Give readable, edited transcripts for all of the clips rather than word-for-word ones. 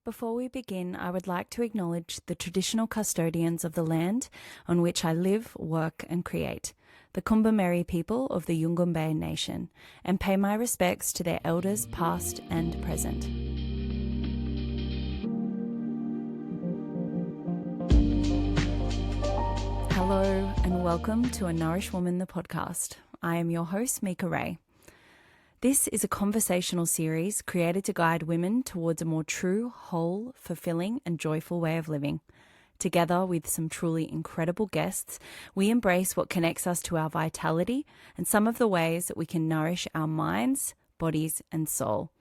Before we begin, I would like to acknowledge the traditional custodians of the land on which I live, work and create, the Kumbameri people of the Yungumbeh Nation, and pay my respects to their elders past and present. Hello and welcome to A Nourished Woman, the podcast. I am your host, Mikka Raer. This is a conversational series created to guide women towards a more true, whole, fulfilling and joyful way of living. Together with some truly incredible guests, we embrace what connects us to our vitality and some of the ways that we can nourish our minds, bodies and soul.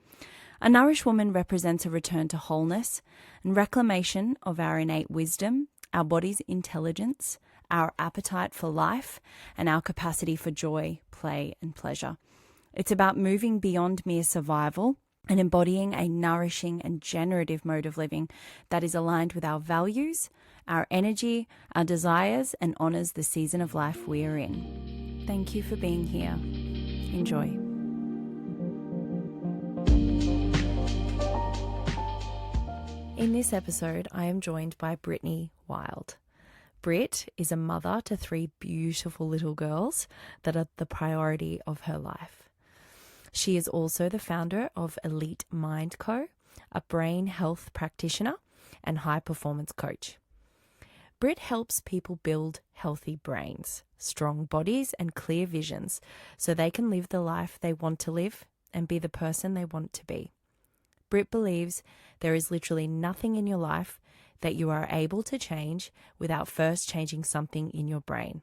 A nourished woman represents a return to wholeness and reclamation of our innate wisdom, our body's intelligence, our appetite for life, and our capacity for joy, play and pleasure. It's about moving beyond mere survival and embodying a nourishing and generative mode of living that is aligned with our values, our energy, our desires, and honours the season of life we are in. Thank you for being here. Enjoy. In this episode, I am joined by Brittany Wilde. Brit is a mother to 3 beautiful little girls that are the priority of her life. She is also the founder of Elite Mind Co., a brain health practitioner and high performance coach. Brit helps people build healthy brains, strong bodies and clear visions so they can live the life they want to live and be the person they want to be. Brit believes there is literally nothing in your life that you are able to change without first changing something in your brain.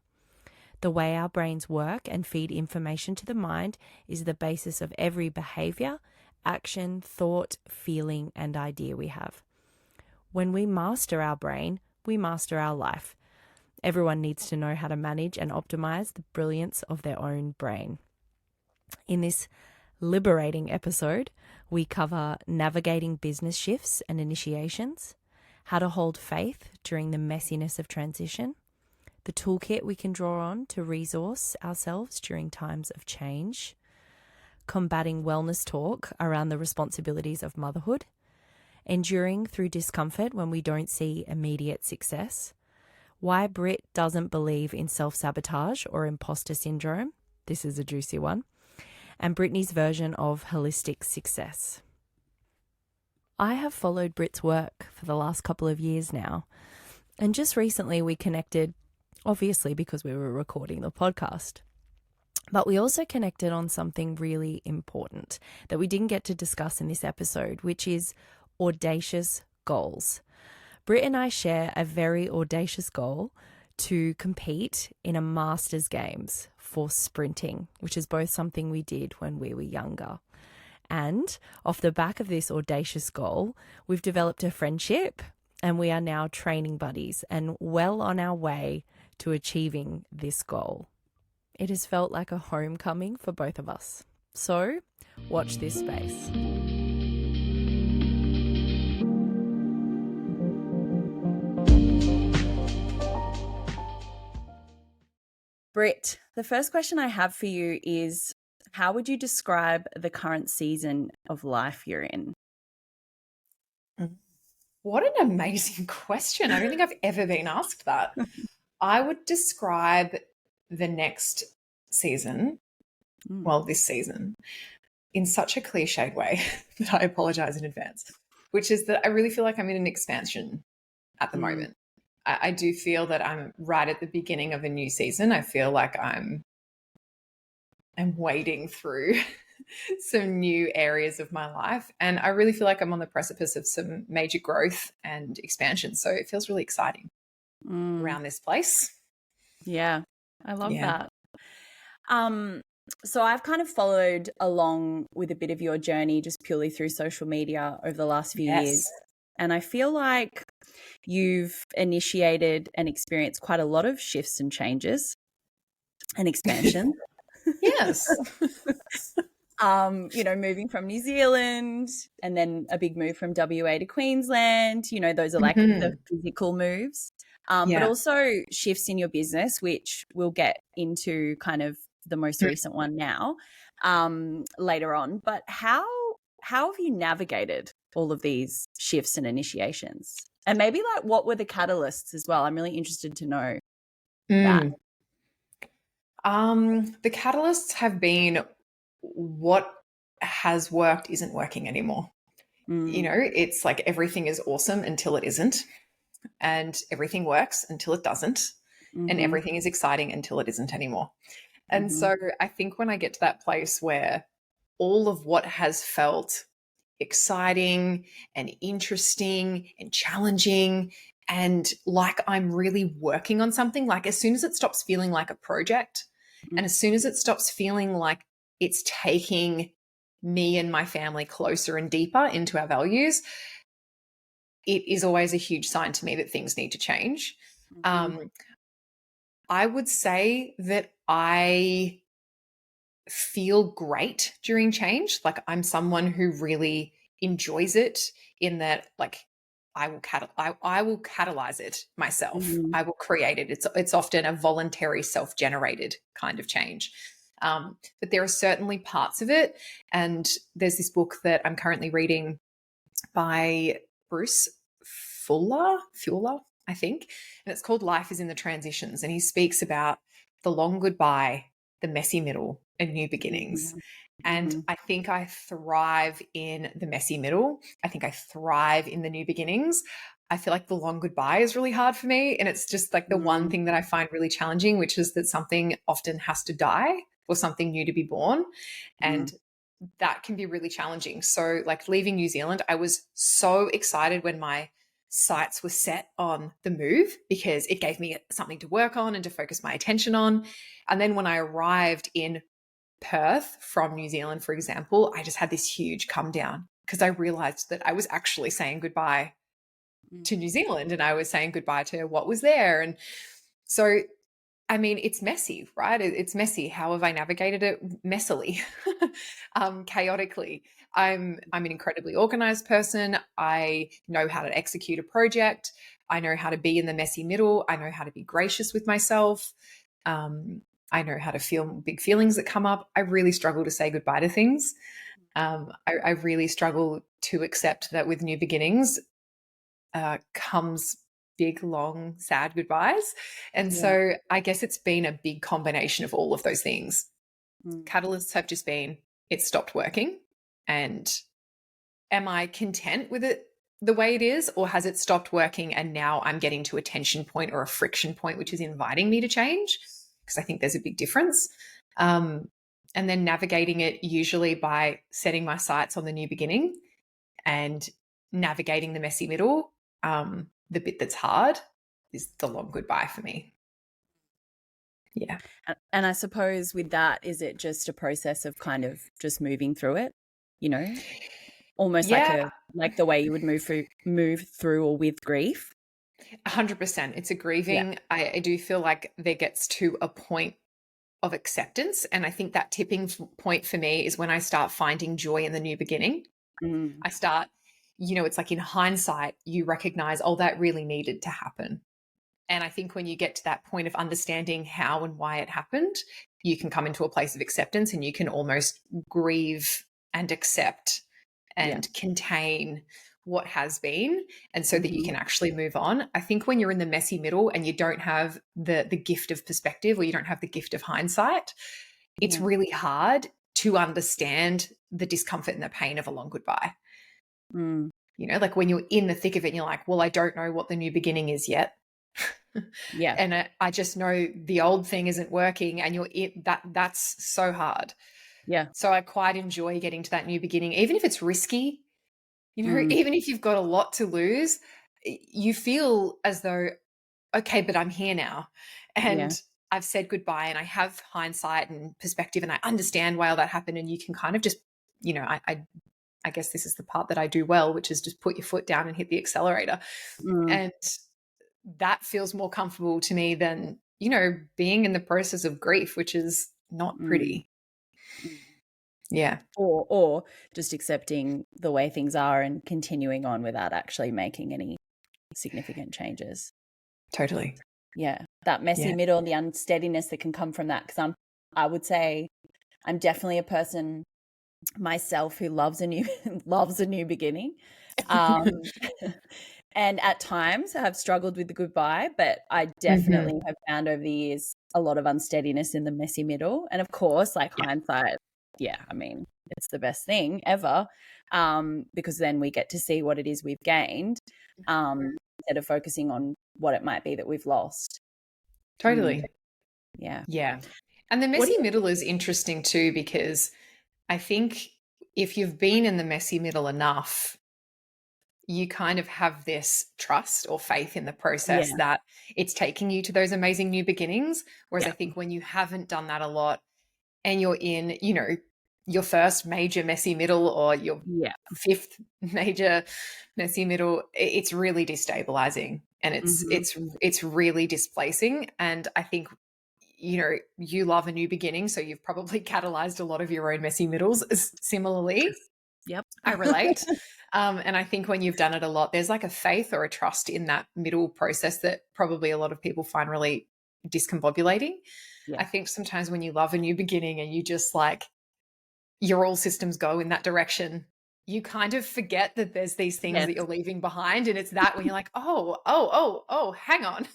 The way our brains work and feed information to the mind is the basis of every behaviour, action, thought, feeling and idea we have. When we master our brain, we master our life. Everyone needs to know how to manage and optimise the brilliance of their own brain. In this liberating episode, we cover navigating business shifts and initiations, how to hold faith during the messiness of transition, the toolkit we can draw on to resource ourselves during times of change, combating wellness talk around the responsibilities of motherhood, enduring through discomfort when we don't see immediate success, why Brit doesn't believe in self-sabotage or imposter syndrome, this is a juicy one, and Brittany's version of holistic success. I have followed Brit's work for the last couple of years now, and just recently we connected, obviously because we were recording the podcast. But we also connected on something really important that we didn't get to discuss in this episode, which is audacious goals. Brit and I share a very audacious goal to compete in a Masters Games for sprinting, which is both something we did when we were younger. And off the back of this audacious goal, we've developed a friendship and we are now training buddies and well on our way to achieving this goal. It has felt like a homecoming for both of us. So, watch this space. Brit, the first question I have for you is, how would you describe the current season of life you're in? What an amazing question. I don't think I've ever been asked that. I would describe the next season, this season, in such a cliched way that I apologize in advance, which is that I really feel like I'm in an expansion at the moment. I do feel that I'm right at the beginning of a new season. I feel like I'm wading through some new areas of my life, and I really feel like I'm on the precipice of some major growth and expansion. So it feels really exciting around this place. Yeah, I love that. So I've kind of followed along with a bit of your journey just purely through social media over the last few years. And I feel like you've initiated and experienced quite a lot of shifts and changes and expansion. Yes. Moving from New Zealand and then a big move from WA to Queensland, those are like the physical moves. But also shifts in your business, which we'll get into kind of the most recent one now later on. But how have you navigated all of these shifts and initiations? And maybe like what were the catalysts as well? I'm really interested to know that. The catalysts have been what has worked isn't working anymore. You know, it's like everything is awesome until it isn't, and everything works until it doesn't, and everything is exciting until it isn't anymore. And so I think when I get to that place where all of what has felt exciting and interesting and challenging and like I'm really working on something, like as soon as it stops feeling like a project and as soon as it stops feeling like it's taking me and my family closer and deeper into our values, it is always a huge sign to me that things need to change. I would say that I feel great during change. Like I'm someone who really enjoys it in that, like, I will catalyze it myself. I will create it. It's often a voluntary, self-generated kind of change. But there are certainly parts of it. And there's this book that I'm currently reading by Bruce Fuller, I think. And it's called Life is in the Transitions. And he speaks about the long goodbye, the messy middle, and new beginnings. And I think I thrive in the messy middle. I think I thrive in the new beginnings. I feel like the long goodbye is really hard for me. And it's just like the one thing that I find really challenging, which is that something often has to die for something new to be born. And that can be really challenging. So like leaving New Zealand, I was so excited when my sights were set on the move because it gave me something to work on and to focus my attention on. And then when I arrived in Perth from New Zealand, for example, I just had this huge come down because I realized that I was actually saying goodbye to New Zealand and I was saying goodbye to what was there. And so, I mean, it's messy, right? It's messy. How have I navigated it? Messily, chaotically. I'm an incredibly organized person. I know how to execute a project. I know how to be in the messy middle. I know how to be gracious with myself. I know how to feel big feelings that come up. I really struggle to say goodbye to things. I really struggle to accept that with new beginnings comes big, long, sad goodbyes. And so I guess it's been a big combination of all of those things. Catalysts have just been, it stopped working. And am I content with it the way it is, or has it stopped working and now I'm getting to a tension point or a friction point, which is inviting me to change? Because I think there's a big difference. And then navigating it usually by setting my sights on the new beginning and navigating the messy middle. The bit that's hard is the long goodbye for me. Yeah. And I suppose with that, is it just a process of kind of just moving through it, you know, almost like the way you would move through or with grief? 100%. It's a grieving. I do feel like there gets to a point of acceptance. And I think that tipping point for me is when I start finding joy in the new beginning. I start, it's like in hindsight, you recognize, oh, that really needed to happen. And I think when you get to that point of understanding how and why it happened, you can come into a place of acceptance and you can almost grieve and accept and contain what has been, and so that you can actually move on. I think when you're in the messy middle and you don't have the gift of perspective, or you don't have the gift of hindsight, it's really hard to understand the discomfort and the pain of a long goodbye. Like when you're in the thick of it and you're like, well, I don't know what the new beginning is yet. And I just know the old thing isn't working, and that's so hard. So I quite enjoy getting to that new beginning, even if it's risky. Even if you've got a lot to lose, you feel as though, okay, but I'm here now. And I've said goodbye and I have hindsight and perspective and I understand why all that happened. And you can kind of just, I guess this is the part that I do well, which is just put your foot down and hit the accelerator. And that feels more comfortable to me than, being in the process of grief, which is not pretty. Yeah. Or just accepting the way things are and continuing on without actually making any significant changes. Totally. Yeah. That messy middle and the unsteadiness that can come from that. Because I would say I'm definitely a person myself who loves a new beginning. Um, and at times I have struggled with the goodbye, but I definitely have found over the years a lot of unsteadiness in the messy middle. And of course, like hindsight, I mean, it's the best thing ever, because then we get to see what it is we've gained, instead of focusing on what it might be that we've lost. Totally. Yeah. Yeah. And the messy middle is interesting too, because I think if you've been in the messy middle enough, you kind of have this trust or faith in the process that it's taking you to those amazing new beginnings. Whereas I think when you haven't done that a lot and you're in, you know, your first major messy middle or your fifth major messy middle, it's really destabilizing and it's really displacing. And I think, you know, you love a new beginning, so you've probably catalyzed a lot of your own messy middles similarly. Yep. I relate. And I think when you've done it a lot, there's like a faith or a trust in that middle process that probably a lot of people find really discombobulating. I think sometimes when you love a new beginning and you just like, your all systems go in that direction, you kind of forget that there's these things that you're leaving behind. And it's that when you're like, oh, hang on.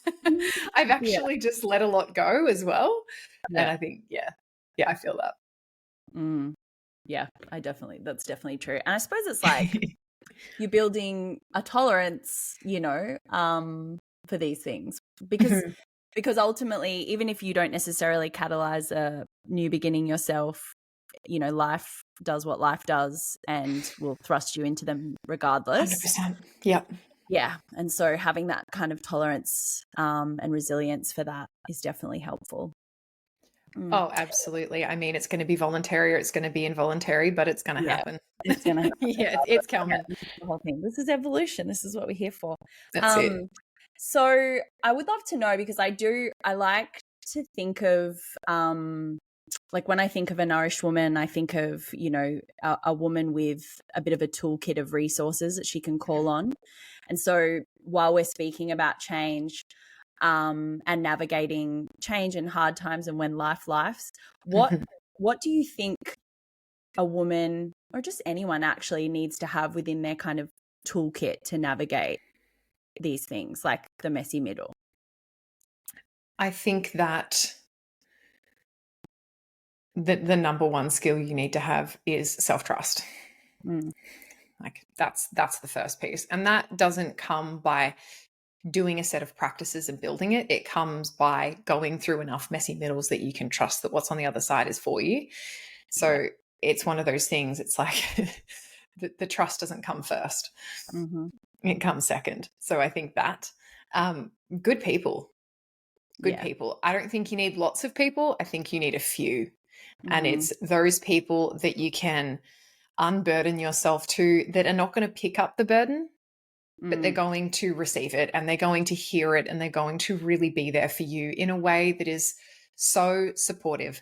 I've actually just let a lot go as well. And I think, I feel that. Yeah, that's definitely true. And I suppose it's like you're building a tolerance, you know, for these things because ultimately, even if you don't necessarily catalyze a new beginning yourself, you know, life does what life does and will thrust you into them regardless. 100%. Yep. Yeah. And so having that kind of tolerance and resilience for that is definitely helpful. Oh, absolutely. I mean, it's going to be voluntary or it's going to be involuntary, but it's going to happen. It's going to happen. It's coming. The whole thing. This is evolution. This is what we're here for. That's it. So I would love to know, because I like to think of, like when I think of a nourished woman, I think of, you know, a woman with a bit of a toolkit of resources that she can call on. And so while we're speaking about change, and navigating change and hard times and when lifes, what do you think a woman or just anyone actually needs to have within their kind of toolkit to navigate these things like the messy middle? I think that the number one skill you need to have is self-trust. Like that's the first piece. And that doesn't come by doing a set of practices and building it. It comes by going through enough messy middles that you can trust that what's on the other side is for you. So it's one of those things. It's like the trust doesn't come first. It comes second. So I think that good people. I don't think you need lots of people. I think you need a few. And it's those people that you can unburden yourself to that are not going to pick up the burden, but they're going to receive it and they're going to hear it and they're going to really be there for you in a way that is so supportive.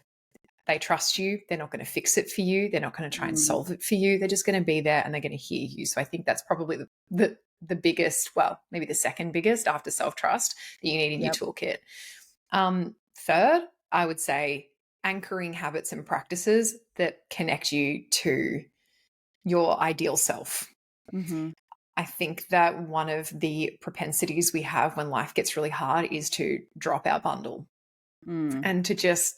They trust you. They're not going to fix it for you. They're not going to try and solve it for you. They're just going to be there and they're going to hear you. So I think that's probably the biggest, well, maybe the second biggest after self-trust that you need in your toolkit. Third, I would say anchoring habits and practices that connect you to your ideal self. I think that one of the propensities we have when life gets really hard is to drop our bundle and to just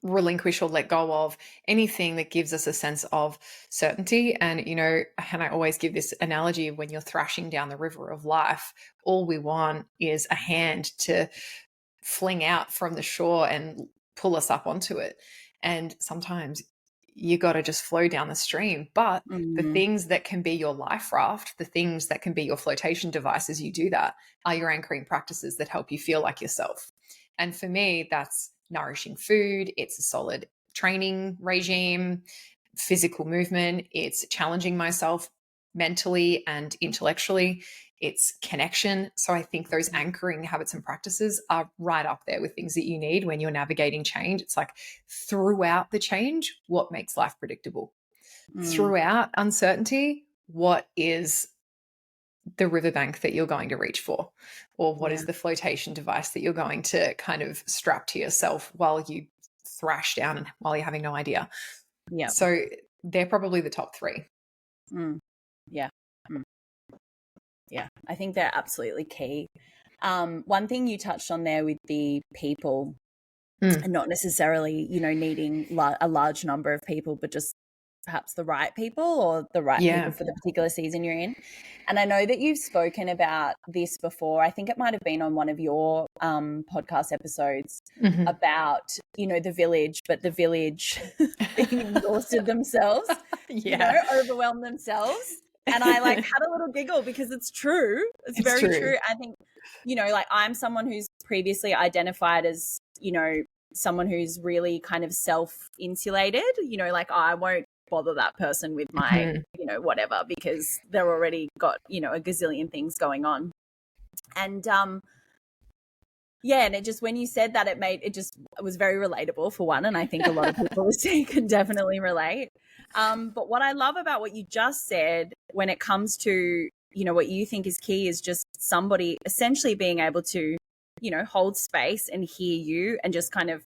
relinquish or let go of anything that gives us a sense of certainty. And, you know, and I always give this analogy of when you're thrashing down the river of life, all we want is a hand to fling out from the shore and pull us up onto it. And sometimes you got to just flow down the stream. But the things that can be your life raft, the things that can be your flotation device as you do that, are your anchoring practices that help you feel like yourself. And for me, that's nourishing food. It's a solid training regime, physical movement. It's challenging myself mentally and intellectually. It's connection. So I think those anchoring habits and practices are right up there with things that you need when you're navigating change. It's like throughout the change, what makes life predictable? Throughout uncertainty, what is the riverbank that you're going to reach for? Or what is the flotation device that you're going to kind of strap to yourself while you thrash down and while you're having no idea? So they're probably the top three. Yeah, I think they're absolutely key. One thing you touched on there with the people, and not necessarily, needing a large number of people, but just perhaps the right people or the right people for the particular season you're in. And I know that you've spoken about this before. I think it might have been on one of your podcast episodes about, the village, but the village being exhausted themselves, overwhelmed themselves. And I had a little giggle because it's true. It's very true. I think, I'm someone who's previously identified as, someone who's really kind of self-insulated, I won't bother that person with my, whatever, because they're already got, a gazillion things going on. And, and it just, when you said that, it was very relatable for one. And I think a lot of people listening can definitely relate. But what I love about what you just said when it comes to, what you think is key is just somebody essentially being able to, hold space and hear you and just kind of,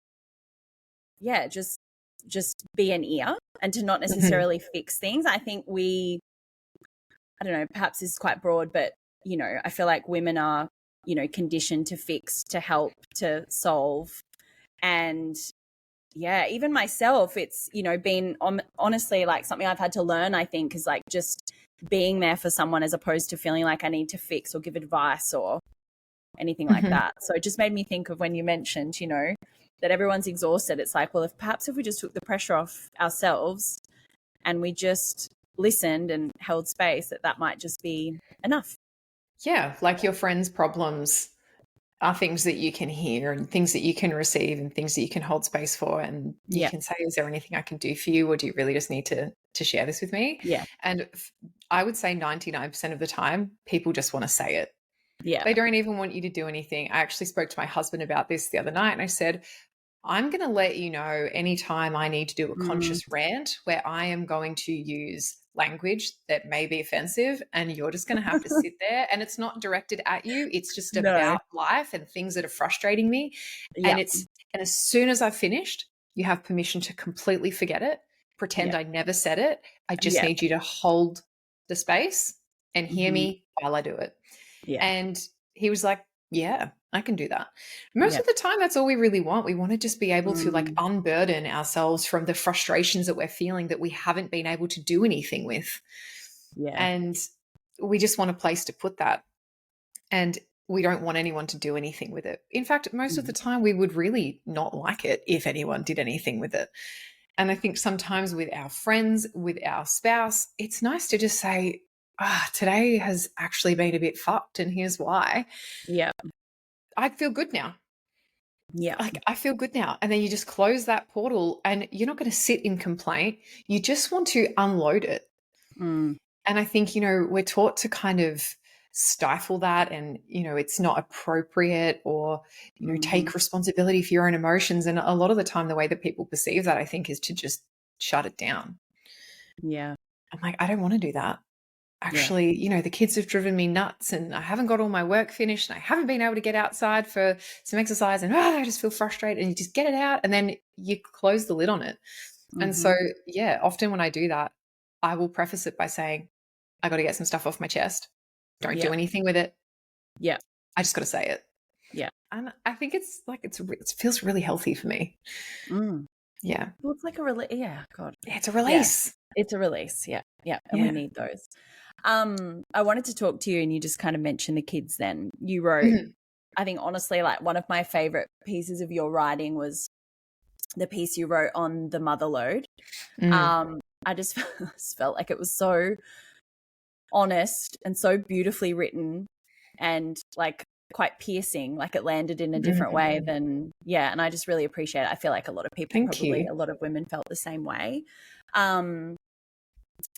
just be an ear and to not necessarily fix things. I think I don't know, perhaps this is quite broad, but, I feel like women are, conditioned to fix, to help, to solve. And even myself, it's, been honestly something I've had to learn, I think, is just being there for someone as opposed to feeling like I need to fix or give advice or anything like that. So it just made me think of when you mentioned, that everyone's exhausted. It's well, if we just took the pressure off ourselves and we just listened and held space, that might just be enough. Yeah, your friends' problems are things that you can hear and things that you can receive and things that you can hold space for. And you can say, is there anything I can do for you? Or do you really just need to share this with me? Yeah. And I would say 99% of the time, people just want to say it. Yeah. They don't even want you to do anything. I actually spoke to my husband about this the other night and I said, I'm going to let you know anytime I need to do a conscious rant where I am going to use language that may be offensive and you're just going to have to sit there, and it's not directed at you. It's just about life and things that are frustrating me. And as soon as I've finished, you have permission to completely forget it, pretend I never said it. I just need you to hold the space and hear me while I do it. Yeah. And he was like, yeah, I can do that. Most of the time, that's all we really want. We want to just be able to unburden ourselves from the frustrations that we're feeling that we haven't been able to do anything with. Yeah. And we just want a place to put that. And we don't want anyone to do anything with it. In fact, most of the time we would really not like it if anyone did anything with it. And I think sometimes with our friends, with our spouse, it's nice to just say, today has actually been a bit fucked and here's why. Yeah. I feel good now. Yeah. I feel good now. And then you just close that portal and you're not going to sit in complaint. You just want to unload it. And I think, we're taught to kind of stifle that and, it's not appropriate or, take responsibility for your own emotions. And a lot of the time, the way that people perceive that, I think, is to just shut it down. Yeah. I'm like, I don't want to do that. Actually, the kids have driven me nuts and I haven't got all my work finished and I haven't been able to get outside for some exercise and I just feel frustrated, and you just get it out and then you close the lid on it. And so, often when I do that, I will preface it by saying, I got to get some stuff off my chest. Don't do anything with it. Yeah. I just got to say it. Yeah. And I think it feels really healthy for me. Yeah. Well, it's like a release. Yeah. God. Yeah, it's a release. Yeah. It's a release. Yeah. Yeah. And we need those. I wanted to talk to you, and you just kind of mentioned the kids then. You wrote, I think honestly, one of my favorite pieces of your writing was the piece you wrote on the mother load. I just felt like it was so honest and so beautifully written and quite piercing, it landed in a different way than, and I just really appreciate it. I feel like a lot of people, a lot of women felt the same way.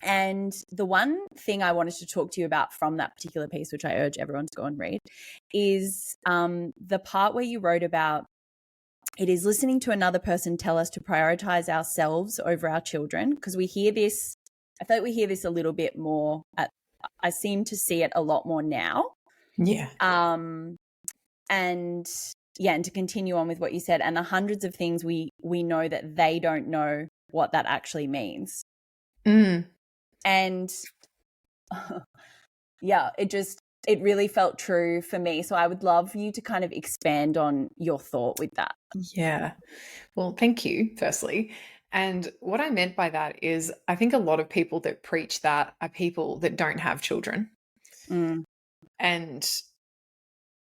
And the one thing I wanted to talk to you about from that particular piece, which I urge everyone to go and read, is the part where you wrote about it is listening to another person tell us to prioritize ourselves over our children, because we hear this. I feel like we hear this a little bit more. I seem to see it a lot more now. Yeah. And to continue on with what you said, and the hundreds of things we know that they don't know what that actually means. And it just, it really felt true for me. So I would love you to kind of expand on your thought with that. Yeah. Well, thank you, firstly. And what I meant by that is I think a lot of people that preach that are people that don't have children. Mm. And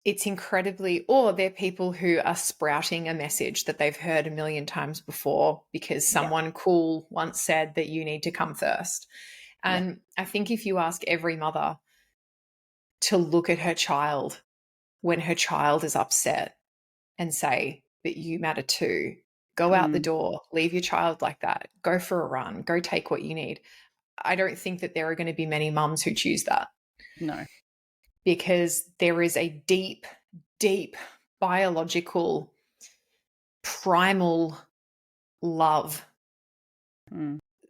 it's incredibly, or they're people who are sprouting a message that they've heard a million times before because someone cool once said that you need to come first. And I think if you ask every mother to look at her child when her child is upset and say, but you matter too, go out the door, leave your child like that, go for a run, go take what you need. I don't think that there are going to be many mums who choose that. No. Because there is a deep, deep biological, primal love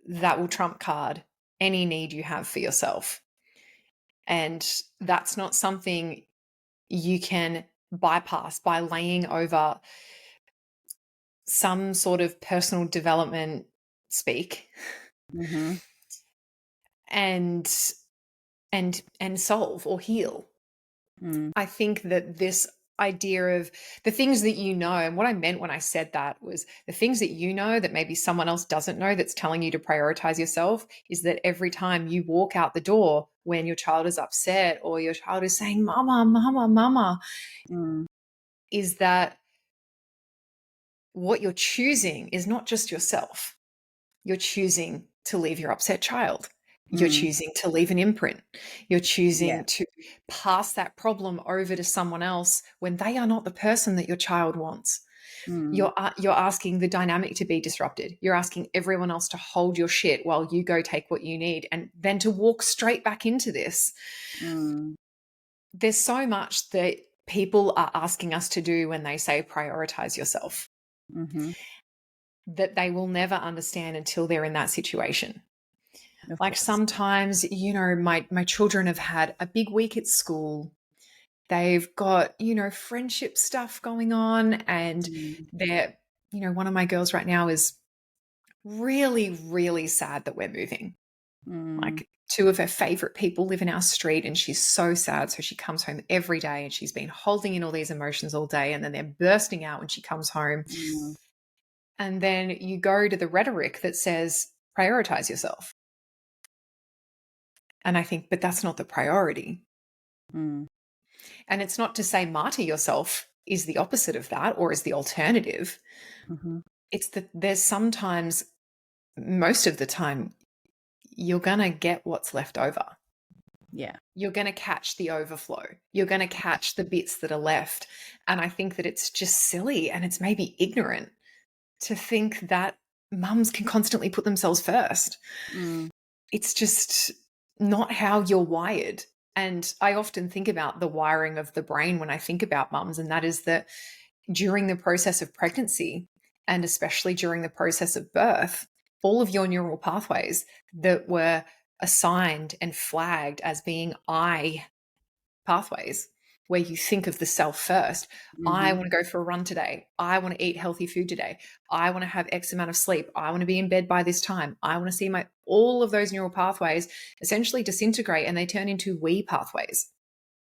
that will trump card any need you have for yourself. And that's not something you can bypass by laying over some sort of personal development speak and solve or heal. I think that this idea of the things that you know, and what I meant when I said that was the things that you know that maybe someone else doesn't know that's telling you to prioritize yourself, is that every time you walk out the door when your child is upset or your child is saying, mama, mama, mama, is that what you're choosing is not just yourself. You're choosing to leave your upset child. You're choosing to leave an imprint. You're choosing to pass that problem over to someone else when they are not the person that your child wants. You're asking the dynamic to be disrupted. You're asking everyone else to hold your shit while you go take what you need and then to walk straight back into this. There's so much that people are asking us to do when they say prioritize yourself that they will never understand until they're in that situation. Like sometimes, you know, my children have had a big week at school. They've got, you know, friendship stuff going on, and they're, you know, one of my girls right now is really, really sad that we're moving. Like two of her favorite people live in our street and she's so sad. So she comes home every day and she's been holding in all these emotions all day, and then they're bursting out when she comes home. And then you go to the rhetoric that says, prioritize yourself. And I think, but that's not the priority. And it's not to say martyr yourself is the opposite of that or is the alternative. It's that there's sometimes, most of the time, you're going to get what's left over. Yeah. You're going to catch the overflow. You're going to catch the bits that are left. And I think that it's just silly and it's maybe ignorant to think that mums can constantly put themselves first. It's just not how you're wired. And I often think about the wiring of the brain when I think about mums, and that is that during the process of pregnancy, and especially during the process of birth, all of your neural pathways that were assigned and flagged as being I pathways, where you think of the self first. I want to go for a run today. I want to eat healthy food today. I want to have X amount of sleep. I want to be in bed by this time. I want to see all of those neural pathways essentially disintegrate and they turn into we pathways.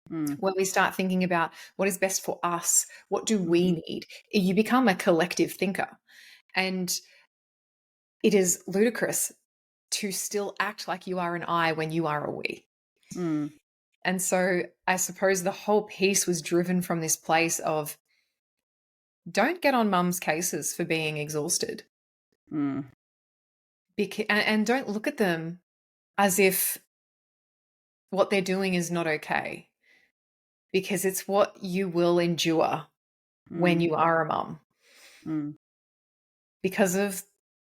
Where we start thinking about what is best for us, what do we need? You become a collective thinker. And it is ludicrous to still act like you are an I when you are a we. And so I suppose the whole piece was driven from this place of, don't get on mum's cases for being exhausted. And don't look at them as if what they're doing is not okay, because it's what you will endure when you are a mum because of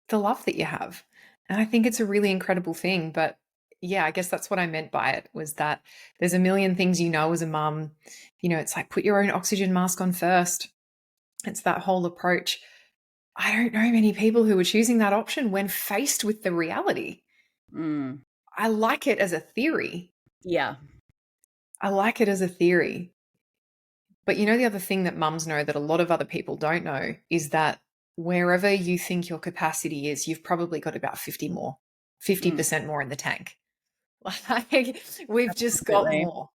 the love that you have. And I think it's a really incredible thing. But yeah, I guess that's what I meant by it, was that there's a million things you know as a mum. You know, it's like, put your own oxygen mask on first. It's that whole approach. I don't know many people who are choosing that option when faced with the reality. I like it as a theory. Yeah. I like it as a theory. But you know, the other thing that mums know that a lot of other people don't know is that wherever you think your capacity is, you've probably got about 50% more in the tank. Like, we've just got more.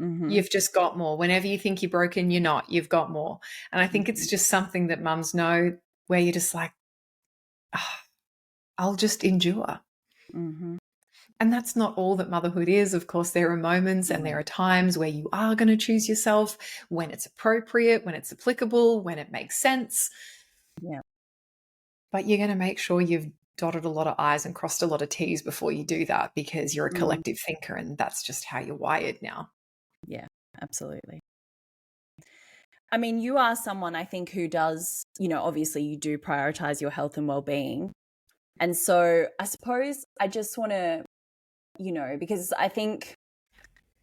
You've just got more. Whenever you think you're broken, you're not. You've got more. And I think it's just something that mums know, where you're just like, oh, I'll just endure. And that's not all that motherhood is. Of course, there are moments and there are times where you are going to choose yourself, when it's appropriate, when it's applicable, when it makes sense. Yeah. But you're going to make sure you've dotted a lot of I's and crossed a lot of T's before you do that, because you're a collective thinker and that's just how you're wired now. Yeah, absolutely. I mean, you are someone, I think, who does, obviously you do prioritize your health and well-being. And so I suppose I just want to, because I think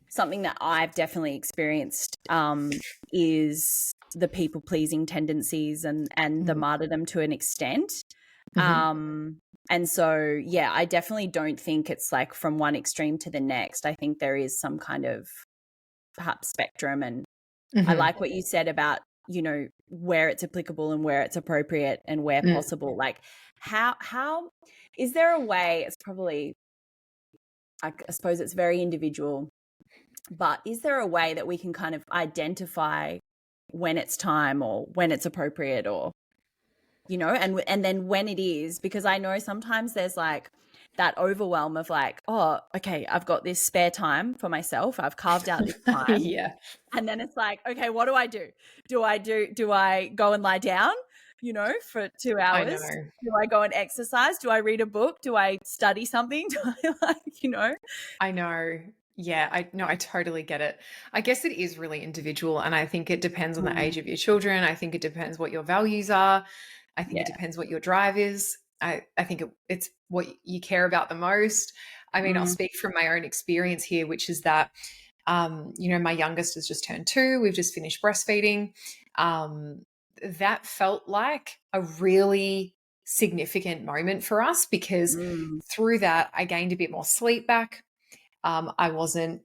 something that I've definitely experienced is the people-pleasing tendencies and the martyrdom to an extent. And so, yeah, I definitely don't think it's like from one extreme to the next. I think there is some kind of perhaps spectrum. And I like what you said about, where it's applicable and where it's appropriate and where possible. Like how is there a way, it's probably, I suppose it's very individual, but is there a way that we can kind of identify when it's time or when it's appropriate, or, and then when it is? Because I know sometimes there's like that overwhelm of like, oh, okay, I've got this spare time for myself. I've carved out this time. Yeah. And then it's like, okay, what do I do? Do I go and lie down, for 2 hours? I know. Do I go and exercise? Do I read a book? Do I study something? Do I I know. Yeah, I totally get it. I guess it is really individual, and I think it depends on the age of your children. I think it depends what your values are. I think it depends what your drive is. I think it's what you care about the most. I mean, I'll speak from my own experience here, which is that, my youngest has just turned 2. We've just finished breastfeeding. That felt like a really significant moment for us, because through that, I gained a bit more sleep back. I wasn't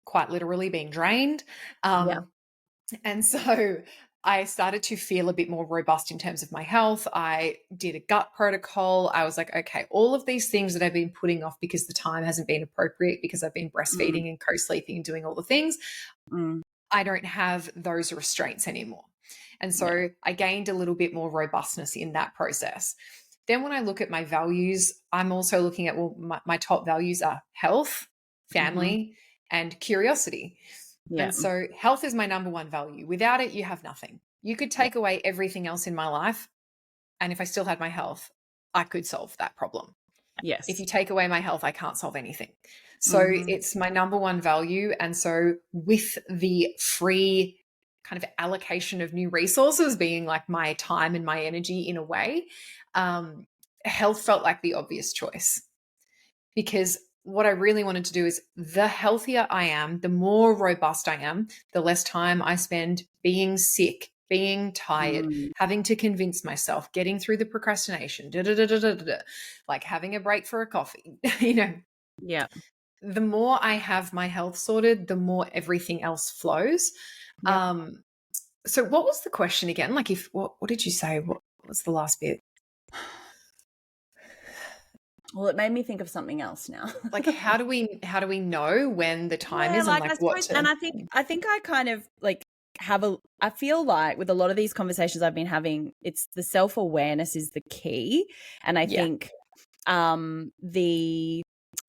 quite literally being drained. And so I started to feel a bit more robust in terms of my health. I did a gut protocol. I was like, okay, all of these things that I've been putting off because the time hasn't been appropriate, because I've been breastfeeding and co-sleeping and doing all the things, I don't have those restraints anymore. And so I gained a little bit more robustness in that process. Then when I look at my values, I'm also looking at, my top values are health, family, and curiosity. Yeah. And so health is my number one value. Without it, you have nothing. You could take away everything else in my life, and if I still had my health, I could solve that problem. Yes. If you take away my health, I can't solve anything. So it's my number one value. And so with the free kind of allocation of new resources being like my time and my energy in a way, health felt like the obvious choice, because what I really wanted to do is, the healthier I am, the more robust I am, the less time I spend being sick, being tired, having to convince myself, getting through the procrastination, like having a break for a coffee, Yeah. The more I have my health sorted, the more everything else flows. Yep. So what was the question again? Like, what did you say? What was the last bit? Well, it made me think of something else now. Like, how do we know when the time is, and like what to... And I think I kind of like I feel like with a lot of these conversations I've been having, it's the self-awareness is the key. And I think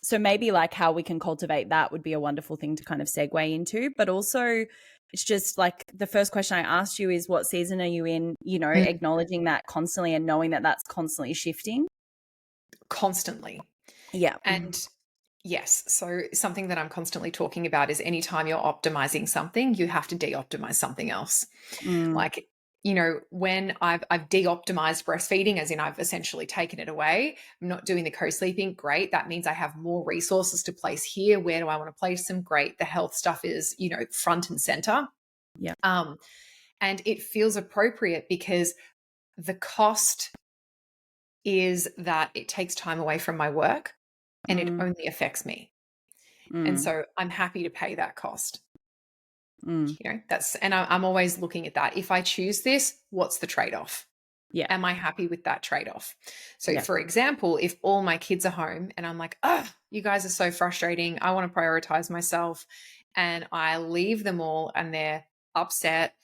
so maybe like how we can cultivate that would be a wonderful thing to kind of segue into. But also it's just like the first question I asked you is, what season are you in? Acknowledging that constantly and knowing that that's constantly shifting. Constantly. Yeah. And yes, so something that I'm constantly talking about is, anytime you're optimizing something, you have to de-optimize something else. Like, when I've de-optimized breastfeeding, as in I've essentially taken it away, I'm not doing the co-sleeping, great. That means I have more resources to place here. Where do I want to place them? Great. The health stuff is, front and center. Yeah. And it feels appropriate, because the cost is that it takes time away from my work, and it only affects me. And so I'm happy to pay that cost. And I'm always looking at that. If I choose this, what's the trade-off? Yeah. Am I happy with that trade-off? So for example, if all my kids are home and I'm like, oh, you guys are so frustrating, I want to prioritize myself, and I leave them all and they're upset.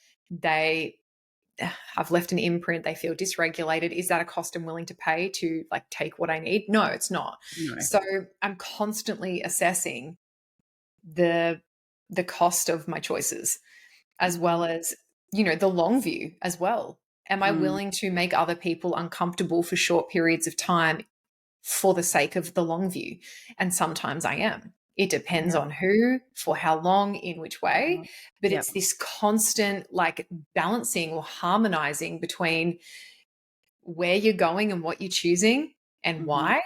I've left an imprint. They feel dysregulated. Is that a cost I'm willing to pay to like take what I need? No, it's not. No. So I'm constantly assessing the cost of my choices, as well as, the long view as well. Am I willing to make other people uncomfortable for short periods of time for the sake of the long view? And sometimes I am. It depends on who, for how long, in which way. But it's this constant like balancing or harmonizing between where you're going and what you're choosing and why,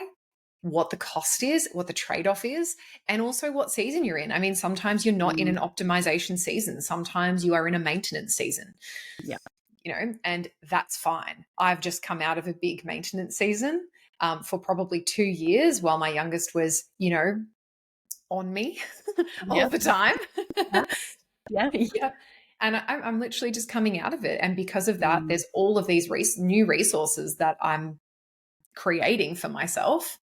what the cost is, what the trade-off is, and also what season you're in. I mean, sometimes you're not in an optimization season. Sometimes you are in a maintenance season. Yeah. And that's fine. I've just come out of a big maintenance season for probably 2 years while my youngest was, on me all the time. Yeah. Yeah. And I'm literally just coming out of it. And because of that, there's all of these new resources that I'm creating for myself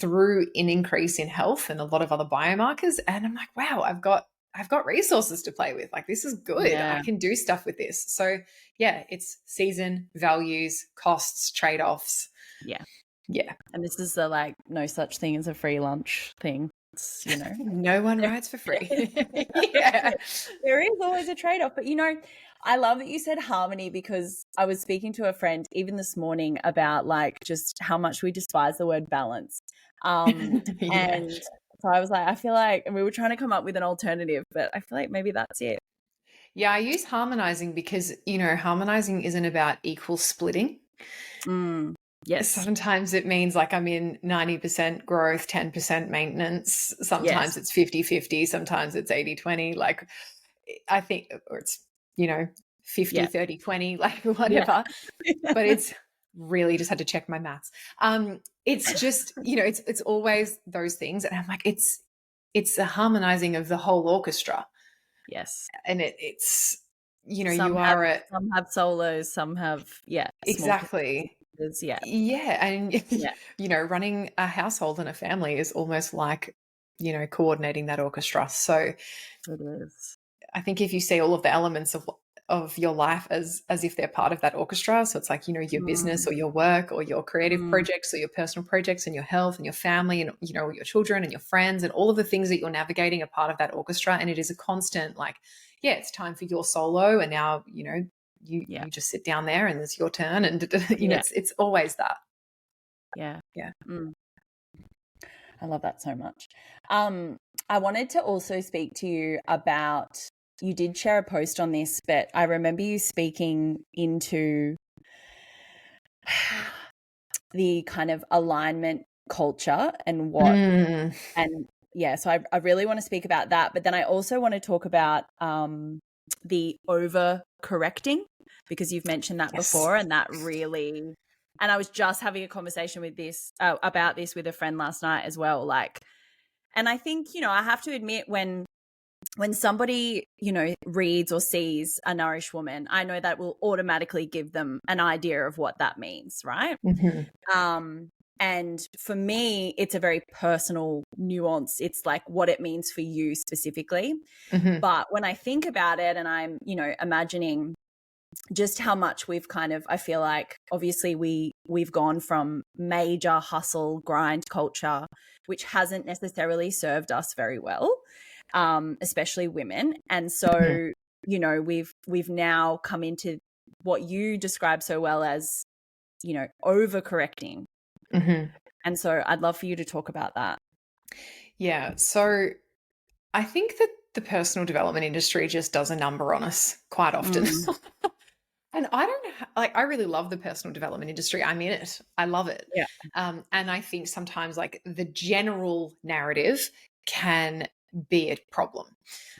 through an increase in health and a lot of other biomarkers. And I'm like, wow, I've got resources to play with. Like, this is good. I can do stuff with this. So yeah, it's season, values, costs, trade-offs. Yeah. Yeah. And this is the like no such thing as a free lunch thing. It's, no one rides for free. Yeah. There is always a trade-off. But I love that you said harmony, because I was speaking to a friend even this morning about like just how much we despise the word balance. And so I was like, I feel like, and we were trying to come up with an alternative, but I feel like maybe that's it. Yeah, I use harmonizing because, harmonizing isn't about equal splitting. Yes. Sometimes it means like I'm in 90% growth, 10% maintenance. Sometimes it's 50-50. Sometimes it's 80-20. Like I think, or it's, 50-30-20, like whatever. But it's really just had to check my maths. It's just, it's always those things. And I'm like, it's the harmonizing of the whole orchestra. Yes. And it's, some have solos, some have, exactly. Yeah. Yeah. And, running a household and a family is almost like, coordinating that orchestra. So it is. I think if you see all of the elements of your life as if they're part of that orchestra, so it's like, your business or your work or your creative projects or your personal projects and your health and your family and, your children and your friends and all of the things that you're navigating are part of that orchestra. And it is a constant like, it's time for your solo. And now, you just sit down there and it's your turn. And, it's always that. Yeah. Yeah. I love that so much. I wanted to also speak to you about, you did share a post on this, but I remember you speaking into the kind of alignment culture and what, and so I really want to speak about that. But then I also want to talk about the over-correcting, because you've mentioned that before, and that really, and I was just having a conversation with this about this with a friend last night as well. Like, and I think, I have to admit when somebody, reads or sees a nourished woman, I know that will automatically give them an idea of what that means, right? And for me, it's a very personal nuance. It's like what it means for you specifically. But when I think about it and I'm, imagining just how much we've kind of, I feel like obviously we've gone from major hustle grind culture, which hasn't necessarily served us very well, especially women. And so, we've now come into what you describe so well as, overcorrecting. And so I'd love for you to talk about that. Yeah. So I think that the personal development industry just does a number on us quite often. And I don't know, like, I really love the personal development industry. I'm in it. I love it. Yeah. And I think sometimes like the general narrative can be a problem.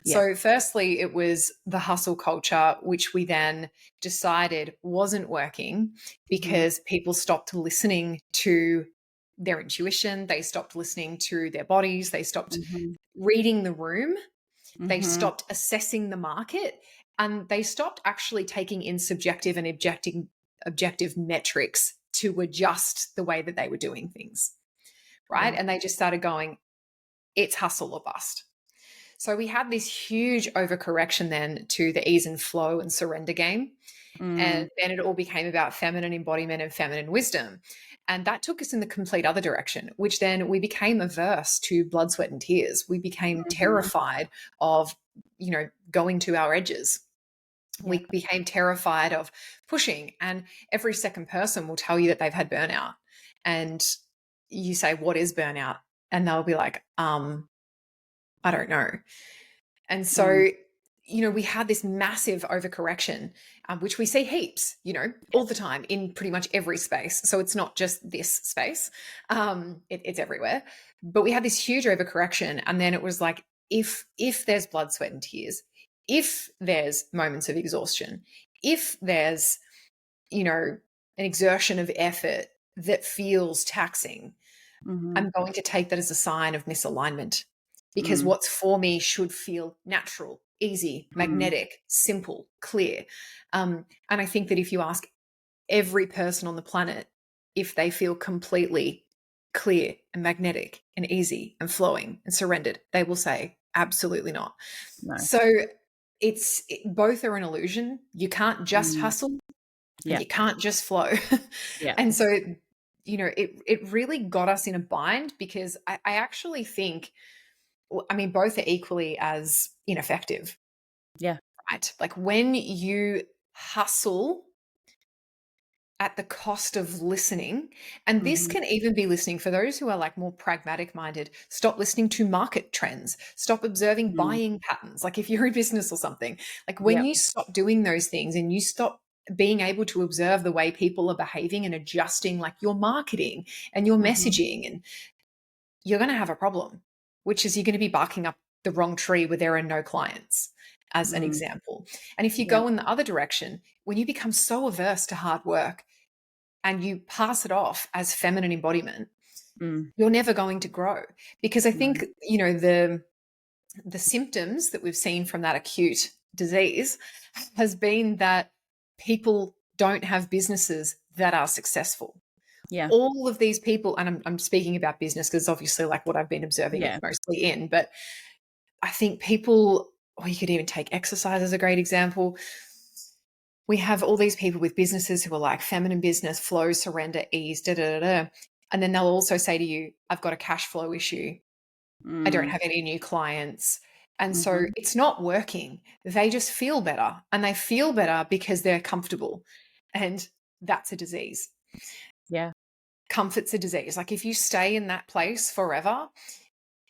Yeah. So firstly, it was the hustle culture, which we then decided wasn't working because people stopped listening to their intuition. They stopped listening to their bodies. They stopped reading the room. They stopped assessing the market. And they stopped actually taking in subjective and objective metrics to adjust the way that they were doing things, right? And they just started going, it's hustle or bust. So we had this huge overcorrection then to the ease and flow and surrender game. And then it all became about feminine embodiment and feminine wisdom. And that took us in the complete other direction, which then we became averse to blood, sweat, and tears. We became terrified of, going to our edges. Yeah. We became terrified of pushing. And every second person will tell you that they've had burnout. And you say, what is burnout? And they'll be like, I don't know. And so, we had this massive overcorrection, which we see heaps, all the time in pretty much every space. So it's not just this space. It's everywhere. But we had this huge overcorrection. And then it was like, if there's blood, sweat, and tears, if there's moments of exhaustion, if there's, an exertion of effort that feels taxing, I'm going to take that as a sign of misalignment, because what's for me should feel natural, easy, magnetic, simple, clear. And I think that if you ask every person on the planet if they feel completely clear and magnetic and easy and flowing and surrendered, they will say absolutely not. No. So both are an illusion. You can't just hustle. Yeah. You can't just flow. Yeah. And so, it really got us in a bind, because I actually think, both are equally as ineffective. Yeah. Right. Like when you hustle at the cost of listening, and this can even be listening for those who are like more pragmatic minded. Stop listening to market trends, stop observing buying patterns. Like if you're in business or something, like when you stop doing those things and you stop being able to observe the way people are behaving and adjusting like your marketing and your messaging, and you're going to have a problem, which is you're going to be barking up the wrong tree where there are no clients, as an example. And if you go in the other direction, when you become so averse to hard work and you pass it off as feminine embodiment, you're never going to grow. Because I think, the symptoms that we've seen from that acute disease has been that people don't have businesses that are successful. Yeah. All of these people, and I'm speaking about business because it's obviously like what I've been observing it mostly in, but I think people, or you could even take exercise as a great example. We have all these people with businesses who are like feminine business, flow, surrender, ease, And then they'll also say to you, I've got a cash flow issue. I don't have any new clients. And so it's not working. They just feel better, and they feel better because they're comfortable. And that's a disease. Yeah. Comfort's a disease. Like if you stay in that place forever,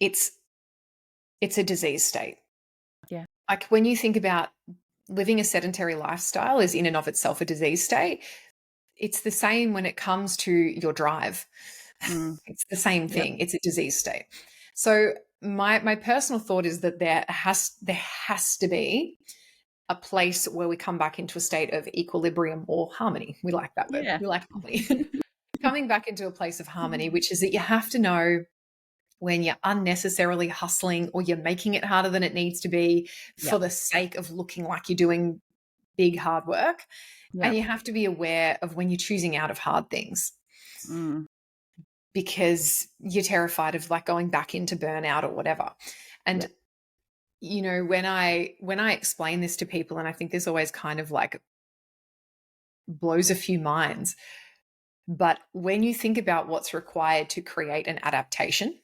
it's a disease state. Yeah. Like when you think about living a sedentary lifestyle is in and of itself a disease state, it's the same when it comes to your drive. It's the same thing. It's a disease state. So my personal thought is that there has to be a place where we come back into a state of equilibrium or harmony. We like that word. We like harmony. Coming back into a place of harmony, which is that you have to know when you're unnecessarily hustling or you're making it harder than it needs to be for the sake of looking like you're doing big hard work. And you have to be aware of when you're choosing out of hard things. Because you're terrified of like going back into burnout or whatever. And when I explain this to people, and I think this always kind of like blows a few minds, but when you think about what's required to create an adaptation,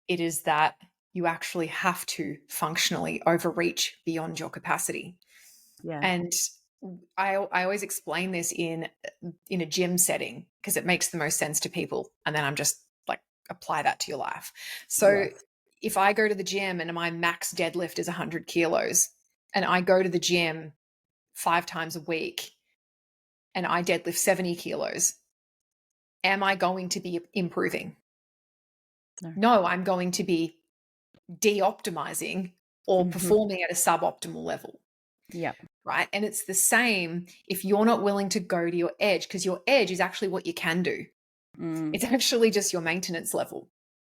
it is that you actually have to functionally overreach beyond your capacity. Yeah. And I always explain this in a gym setting because it makes the most sense to people. And then I'm just like, apply that to your life. So if I go to the gym and my max deadlift is 100 kilos and I go to the gym 5 times a week and I deadlift 70 kilos, am I going to be improving? No, I'm going to be de-optimizing or performing at a suboptimal level. Yeah. Right. And it's the same if you're not willing to go to your edge, because your edge is actually what you can do. It's actually just your maintenance level.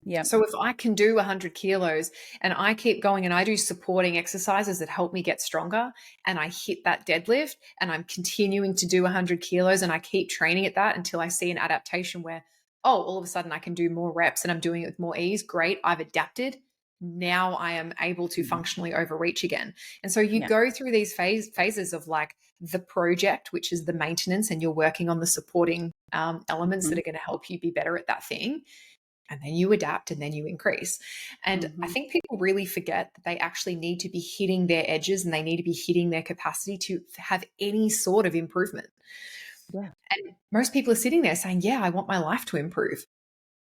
Yeah. So if I can do 100 kilos and I keep going and I do supporting exercises that help me get stronger and I hit that deadlift and I'm continuing to do 100 kilos and I keep training at that until I see an adaptation where, all of a sudden I can do more reps and I'm doing it with more ease. Great. I've adapted. now I am able to functionally overreach again. And so you Yeah. go through these phases of like the project, which is the maintenance, and you're working on the supporting elements that are going to help you be better at that thing. And then you adapt, and then you increase. And I think people really forget that they actually need to be hitting their edges, and they need to be hitting their capacity to have any sort of improvement. Yeah. And most people are sitting there saying, yeah, I want my life to improve.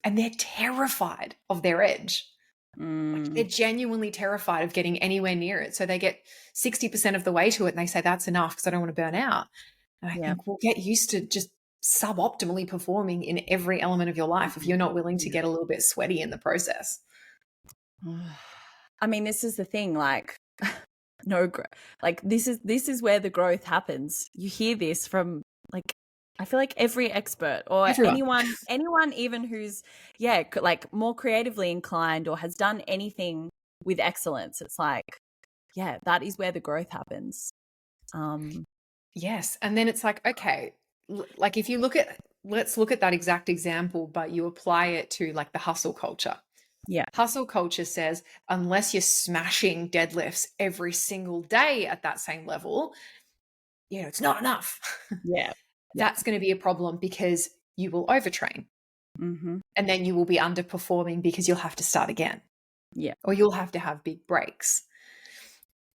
And they're terrified of their edge. Like, they're genuinely terrified of getting anywhere near it. So they get 60% of the way to it and they say, that's enough because I don't want to burn out. And I think we'll get used to just suboptimally performing in every element of your life if you're not willing to get a little bit sweaty in the process. I mean, this is the thing, like, like this is where the growth happens. You hear this from, like, I feel like every expert or Everyone. anyone even who's, like more creatively inclined or has done anything with excellence. It's like, that is where the growth happens. Yes. And then it's like, okay, like if you let's look at that exact example, but you apply it to like the hustle culture. Yeah. Hustle culture says, unless you're smashing deadlifts every single day at that same level, it's not enough. Yeah. That's going to be a problem because you will overtrain. And then you will be underperforming because you'll have to start again. Yeah. Or you'll have to have big breaks.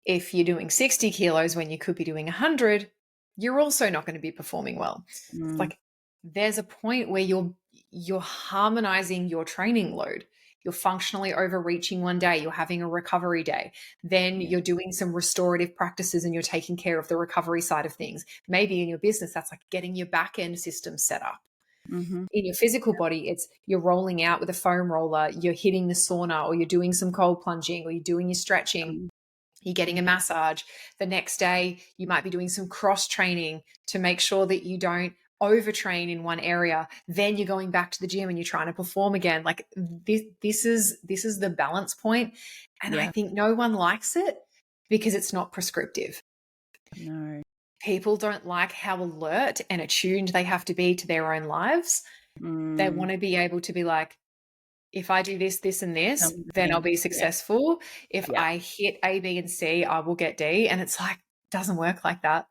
If you're doing 60 kilos when you could be doing 100, you're also not going to be performing well. It's like there's a point where you're harmonizing your training load. You're functionally overreaching one day, you're having a recovery day. Then you're doing some restorative practices and you're taking care of the recovery side of things. Maybe in your business, that's like getting your back end system set up. In your physical body, it's you're rolling out with a foam roller, you're hitting the sauna, or you're doing some cold plunging, or you're doing your stretching. You're getting a massage. The next day, you might be doing some cross training to make sure that you don't overtrain in one area. Then you're going back to the gym and you're trying to perform again. Like this is the balance point. And I think no one likes it because it's not prescriptive. No. People don't like how alert and attuned they have to be to their own lives. They want to be able to be like, if I do this, this, and this, then I'll be successful. If I hit A, B, and C, I will get D. And it's like, it doesn't work like that.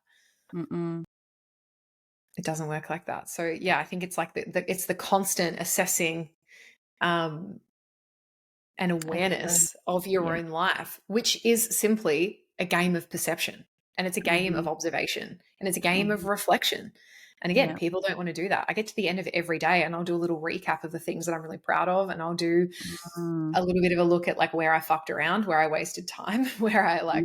It doesn't work like that. So yeah, I think it's like it's the constant assessing and awareness of your own life, which is simply a game of perception, and it's a game of observation, and it's a game of reflection. And again, people don't want to do that. I get to the end of every day and I'll do a little recap of the things that I'm really proud of, and I'll do a little bit of a look at like where I fucked around, where I wasted time, where I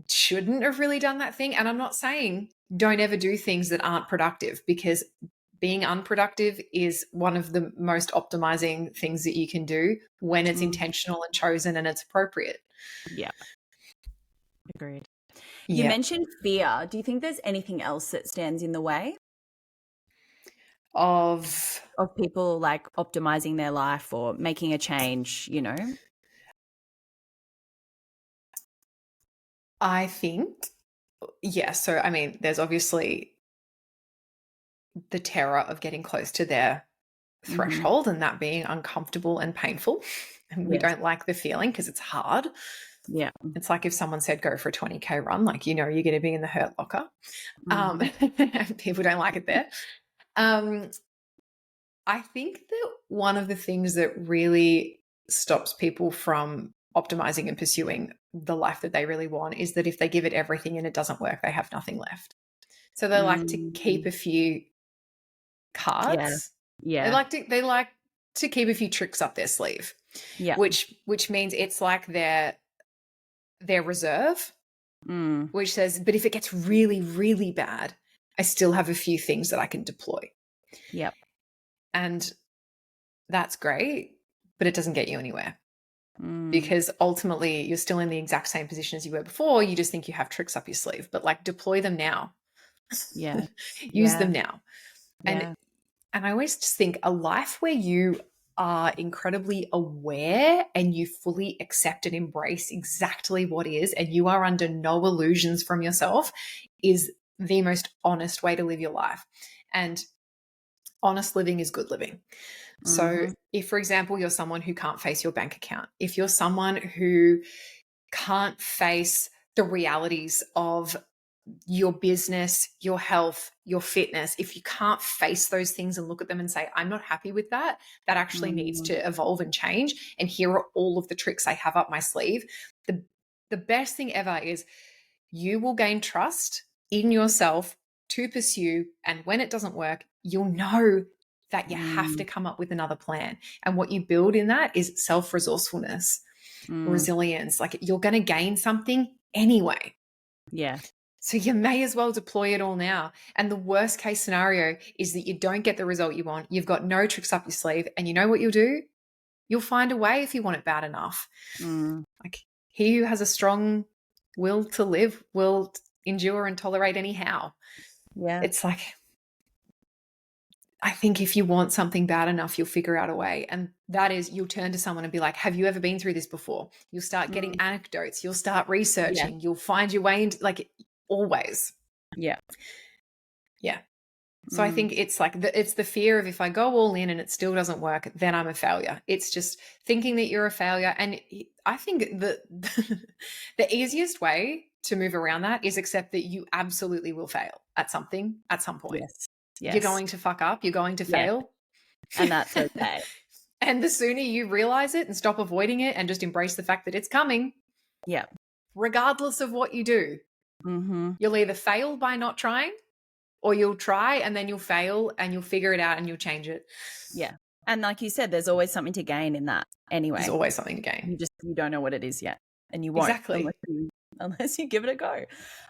shouldn't have really done that thing. And I'm not saying don't ever do things that aren't productive, because being unproductive is one of the most optimizing things that you can do when it's intentional and chosen and it's appropriate. Yeah. Agreed. You mentioned fear. Do you think there's anything else that stands in the way of people like optimizing their life or making a change, I think, so I mean, there's obviously the terror of getting close to their threshold and that being uncomfortable and painful. And we don't like the feeling because it's hard. Yeah. It's like if someone said go for a 20K run, like, you're going to be in the hurt locker. People don't like it there. I think that one of the things that really stops people from optimizing and pursuing the life that they really want is that if they give it everything and it doesn't work, they have nothing left. So they like to keep a few cards. Yeah. They like to keep a few tricks up their sleeve. Yeah. Which means it's like their reserve, which says, but if it gets really, really bad, I still have a few things that I can deploy. Yep. And that's great, but it doesn't get you anywhere. Because ultimately you're still in the exact same position as you were before. You just think you have tricks up your sleeve, but like deploy them now. Yeah. Use them now. And I always just think a life where you are incredibly aware and you fully accept and embrace exactly what is, and you are under no illusions from yourself, is the most honest way to live your life. And honest living is good living. So if, for example, you're someone who can't face your bank account, if you're someone who can't face the realities of your business, your health, your fitness, if you can't face those things and look at them and say, I'm not happy with that, that actually needs to evolve and change. And here are all of the tricks I have up my sleeve. The best thing ever is you will gain trust in yourself to pursue. And when it doesn't work, you'll know that you have to come up with another plan. And what you build in that is self-resourcefulness, resilience. Like, you're going to gain something anyway. Yeah. So you may as well deploy it all now. And the worst case scenario is that you don't get the result you want. You've got no tricks up your sleeve. And you know what you'll do? You'll find a way if you want it bad enough. Like, he who has a strong will to live will endure and tolerate anyhow. Yeah. It's like, I think if you want something bad enough, you'll figure out a way. And that is, you'll turn to someone and be like, have you ever been through this before? You'll start getting anecdotes. You'll start researching. You'll find your way into, like, always. Yeah. Yeah. So I think it's like, it's the fear of, if I go all in and it still doesn't work, then I'm a failure. It's just thinking that you're a failure. And I think that the easiest way to move around that is accept that you absolutely will fail at something at some point. Yes. You're going to fuck up. You're going to fail. And that's okay. And the sooner you realize it and stop avoiding it and just embrace the fact that it's coming. Yeah. Regardless of what you do, you'll either fail by not trying, or you'll try and then you'll fail and you'll figure it out and you'll change it. Yeah. And like you said, there's always something to gain in that anyway. There's always something to gain. You don't know what it is yet. And you won't. Exactly. Unless you give it a go.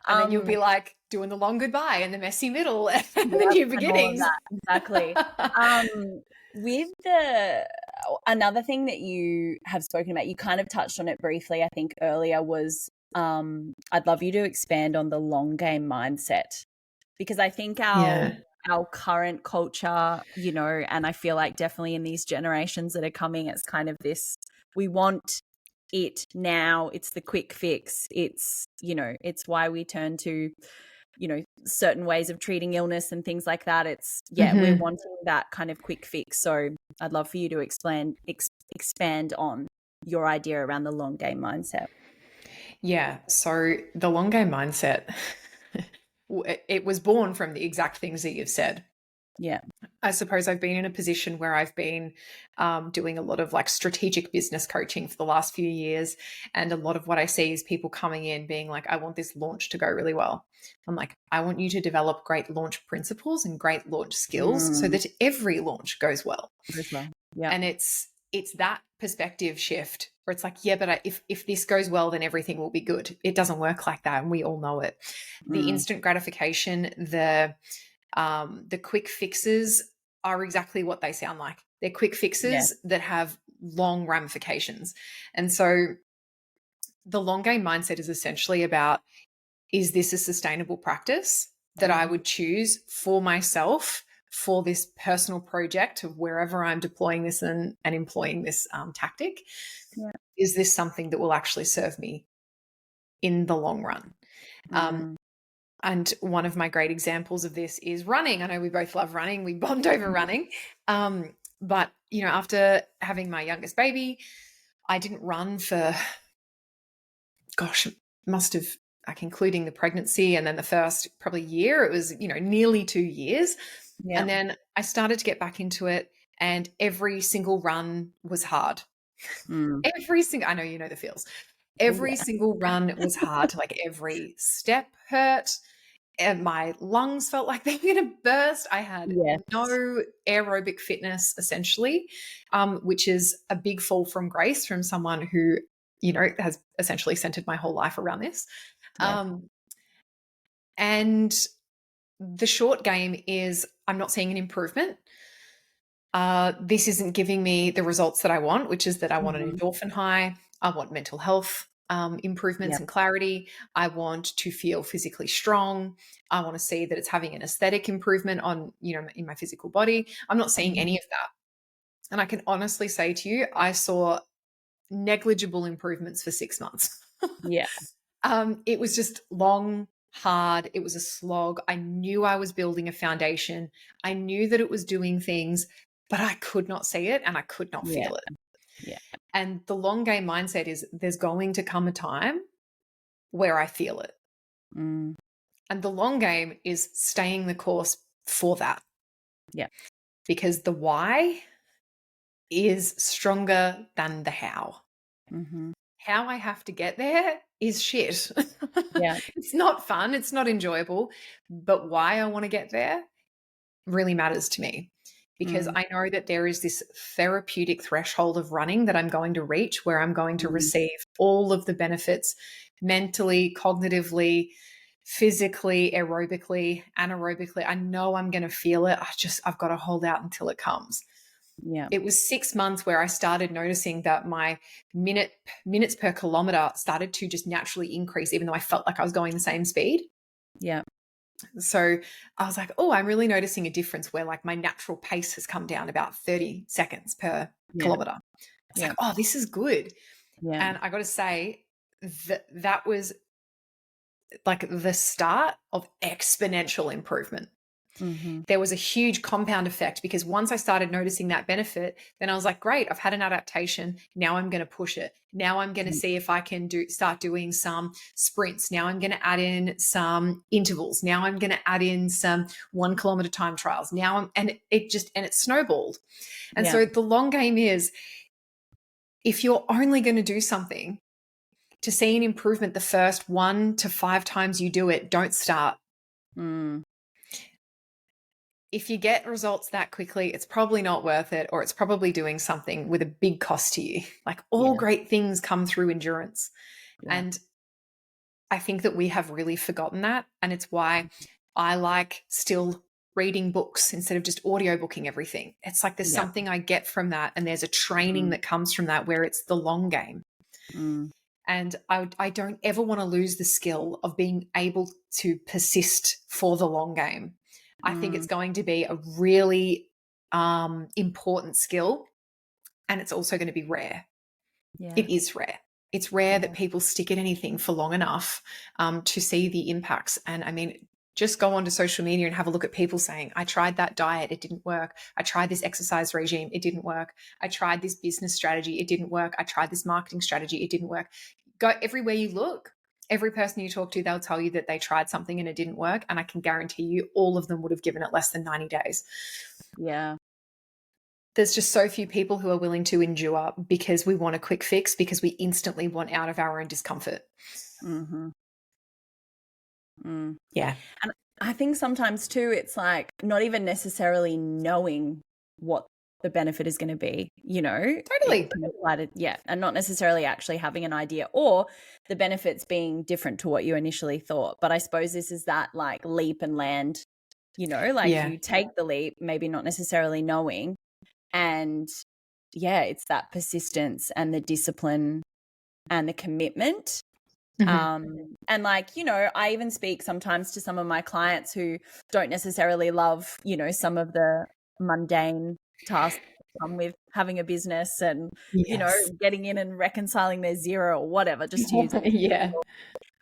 And then you'll be like doing the long goodbye and the messy middle and the new beginnings. Exactly. With another thing that you have spoken about, you kind of touched on it briefly, I think earlier, was I'd love you to expand on the long game mindset, because I think our current culture, and I feel like definitely in these generations that are coming, it's kind of this, we want it now, it's the quick fix, it's why we turn to certain ways of treating illness and things like that. It's we're wanting that kind of quick fix. So I'd love for you to expand on your idea around the long game mindset. Yeah, so the long game mindset, it was born from the exact things that you've said. Yeah. I suppose I've been in a position where I've been doing a lot of like strategic business coaching for the last few years. And a lot of what I see is people coming in being like, I want this launch to go really well. I'm like, I want you to develop great launch principles and great launch skills so that every launch goes well. Yeah. And it's that perspective shift where it's like, yeah, but if this goes well, then everything will be good. It doesn't work like that. And we all know it. The instant gratification, the quick fixes are exactly what they sound like. They're quick fixes that have long ramifications. And so the long game mindset is essentially about, is this a sustainable practice that I would choose for myself for this personal project of wherever I'm deploying this and employing this tactic? Yeah. Is this something that will actually serve me in the long run? And one of my great examples of this is running. I know we both love running. We bond over running. But, after having my youngest baby, I didn't run for, including the pregnancy and then the first probably year, it was, nearly 2 years. Yeah. And then I started to get back into it, and every single run was hard. I know you know the feels. Every single run was hard. Like, every step hurt. And my lungs felt like they were going to burst. I had no aerobic fitness, essentially, which is a big fall from grace from someone who, has essentially centered my whole life around this. Yeah. And the short game is, I'm not seeing an improvement. This isn't giving me the results that I want, which is that I want an endorphin high. I want mental health improvements and clarity. I want to feel physically strong. I want to see that it's having an aesthetic improvement on, in my physical body. I'm not seeing any of that. And I can honestly say to you, I saw negligible improvements for 6 months. Yeah. It was just long, hard. It was a slog. I knew I was building a foundation. I knew that it was doing things, but I could not see it and I could not Yeah. feel it. Yeah. And the long game mindset is there's going to come a time where I feel it. Mm. And the long game is staying the course for that. Yeah. Because the why is stronger than the how. Mm-hmm. How I have to get there is shit. Yeah. It's not fun. It's not enjoyable. But why I want to get there really matters to me, because I know that there is this therapeutic threshold of running that I'm going to reach where I'm going to receive all of the benefits mentally, cognitively, physically, aerobically, anaerobically. I know I'm going to feel it. I've got to hold out until it comes. Yeah. It was 6 months where I started noticing that my minutes per kilometer started to just naturally increase, even though I felt like I was going the same speed. Yeah. So I was like, oh, I'm really noticing a difference where like my natural pace has come down about 30 seconds per kilometer. It's like, oh, this is good. Yeah. And I got to say that was like the start of exponential improvement. Mm-hmm. There was a huge compound effect, because once I started noticing that benefit, then I was like, great, I've had an adaptation. Now I'm going to push it. Now I'm going to see if I can start doing some sprints. Now I'm going to add in some intervals. Now I'm going to add in some 1 kilometer time trials. And it snowballed. And so the long game is, if you're only going to do something to see an improvement the first 1 to 5 times you do it, don't start. If you get results that quickly, it's probably not worth it, or it's probably doing something with a big cost to you. Like all great things come through endurance. Yeah. And I think that we have really forgotten that. And it's why I like still reading books instead of just audiobooking everything. It's like there's something I get from that. And there's a training that comes from that where it's the long game. And I don't ever want to lose the skill of being able to persist for the long game. I think it's going to be a really important skill, and it's also going to be rare. Yeah. It is rare. It's rare that people stick at anything for long enough to see the impacts. And I mean, just go onto social media and have a look at people saying, I tried that diet, it didn't work. I tried this exercise regime, it didn't work. I tried this business strategy, it didn't work. I tried this marketing strategy, it didn't work. Go everywhere you look. Every person you talk to, they'll tell you that they tried something and it didn't work. And I can guarantee you all of them would have given it less than 90 days. Yeah. There's just so few people who are willing to endure because we want a quick fix, because we instantly want out of our own discomfort. Yeah. And I think sometimes too, it's like not even necessarily knowing what the benefit is going to be, Totally. And not necessarily actually having an idea, or the benefits being different to what you initially thought. But I suppose this is that like leap and land, you take the leap, maybe not necessarily knowing. And it's that persistence and the discipline and the commitment. And like, I even speak sometimes to some of my clients who don't necessarily love, some of the mundane tasks that come with having a business and, getting in and reconciling their zero or whatever, just to use it.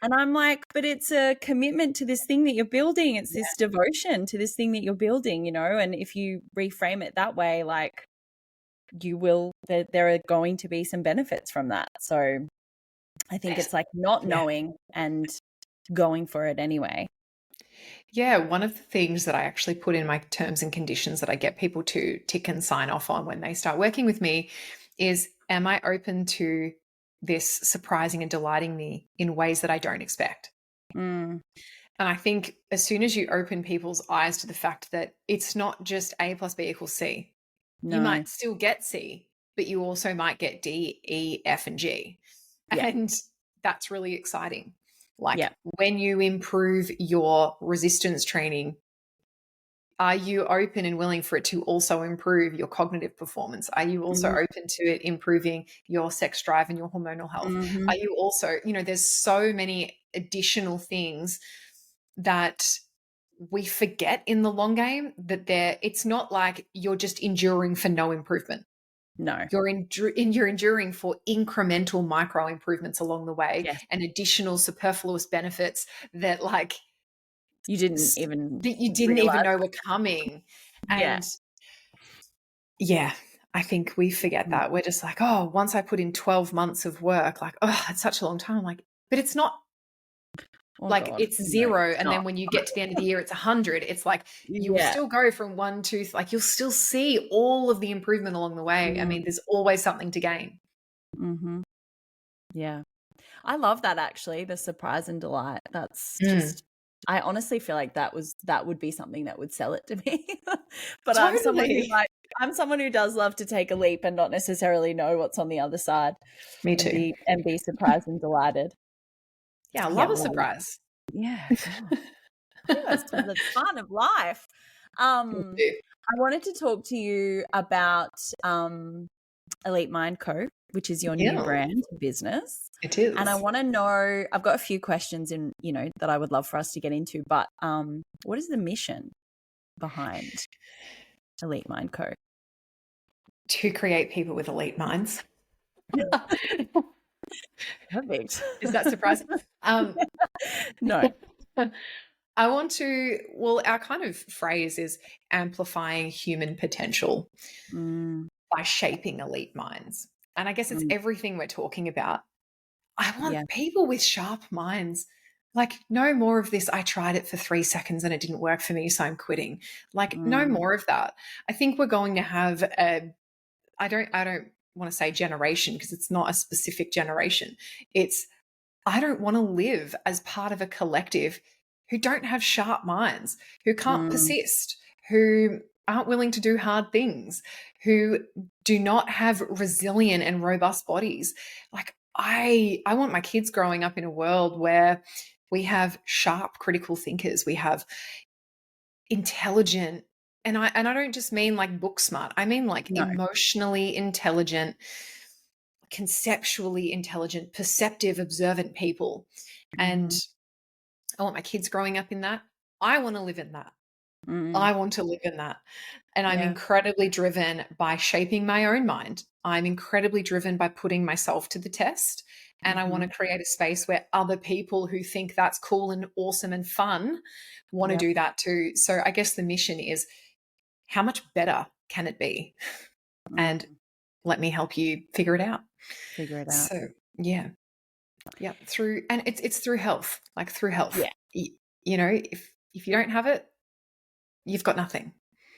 And I'm like, but it's a commitment to this thing that you're building. It's this devotion to this thing that you're building, and if you reframe it that way, like there are going to be some benefits from that. So I think it's like not knowing and going for it anyway. Yeah, one of the things that I actually put in my terms and conditions that I get people to tick and sign off on when they start working with me is, am I open to this surprising and delighting me in ways that I don't expect? And I think as soon as you open people's eyes to the fact that it's not just A plus B equals C, you might still get C, but you also might get D, E, F, and G. And that's really exciting. Like when you improve your resistance training, are you open and willing for it to also improve your cognitive performance? Are you also open to it improving your sex drive and your hormonal health? Are you also, there's so many additional things that we forget in the long game, that it's not like you're just enduring for no improvement. No. You're enduring for incremental micro improvements along the way, and additional superfluous benefits that like you didn't even know were coming. And Yeah, I think we forget that. We're just like, oh, once I put in 12 months of work, like, oh, it's such a long time. Like, but it's not. Oh Like God, it's no, 0, it's and not. then when you get to the end of the year, it's 100. It's like you will Yeah. still go from 1 to, like, you'll still see all of the improvement along the way. I mean, there's always something to gain. Mm-hmm. Yeah. I love that, actually, the surprise and delight. That's Mm. just, I honestly feel like that would be something that would sell it to me. But Totally. I'm someone who does love to take a leap and not necessarily know what's on the other side. Me And too. be surprised and delighted. Yeah, I Yeah, love a surprise. yeah. God. I think that's the fun of life. Me too. I wanted to talk to you about Elite Mind Co., which is your new Yeah, brand business. it is. And I want to know, I've got a few questions that I would love for us to get into, but what is the mission behind Elite Mind Co.? To create people with elite minds. Perfect. Is that surprising? No. I want to, well, our kind of phrase is amplifying human potential by shaping elite minds. And I guess it's everything we're talking about. I want people with sharp minds. Like, no more of this, I tried it for 3 seconds and it didn't work for me, so I'm quitting. Like, no more of that. I think we're going to have I don't want to say generation, because it's not a specific generation. It's, I don't want to live as part of a collective who don't have sharp minds, who can't persist, who aren't willing to do hard things, who do not have resilient and robust bodies. Like, I want my kids growing up in a world where we have sharp critical thinkers, we have intelligent, and I don't just mean like book smart. I mean like emotionally intelligent, conceptually intelligent, perceptive, observant people. And I want my kids growing up in that. I want to live in that. I want to live in that. And I'm incredibly driven by shaping my own mind. I'm incredibly driven by putting myself to the test. And I want to create a space where other people who think that's cool and awesome and fun want to do that too. So I guess the mission is, how much better can it be? And let me help you figure it out. So yeah. Through, and it's through health, like through health. Yeah. You know, if you don't have it, you've got nothing.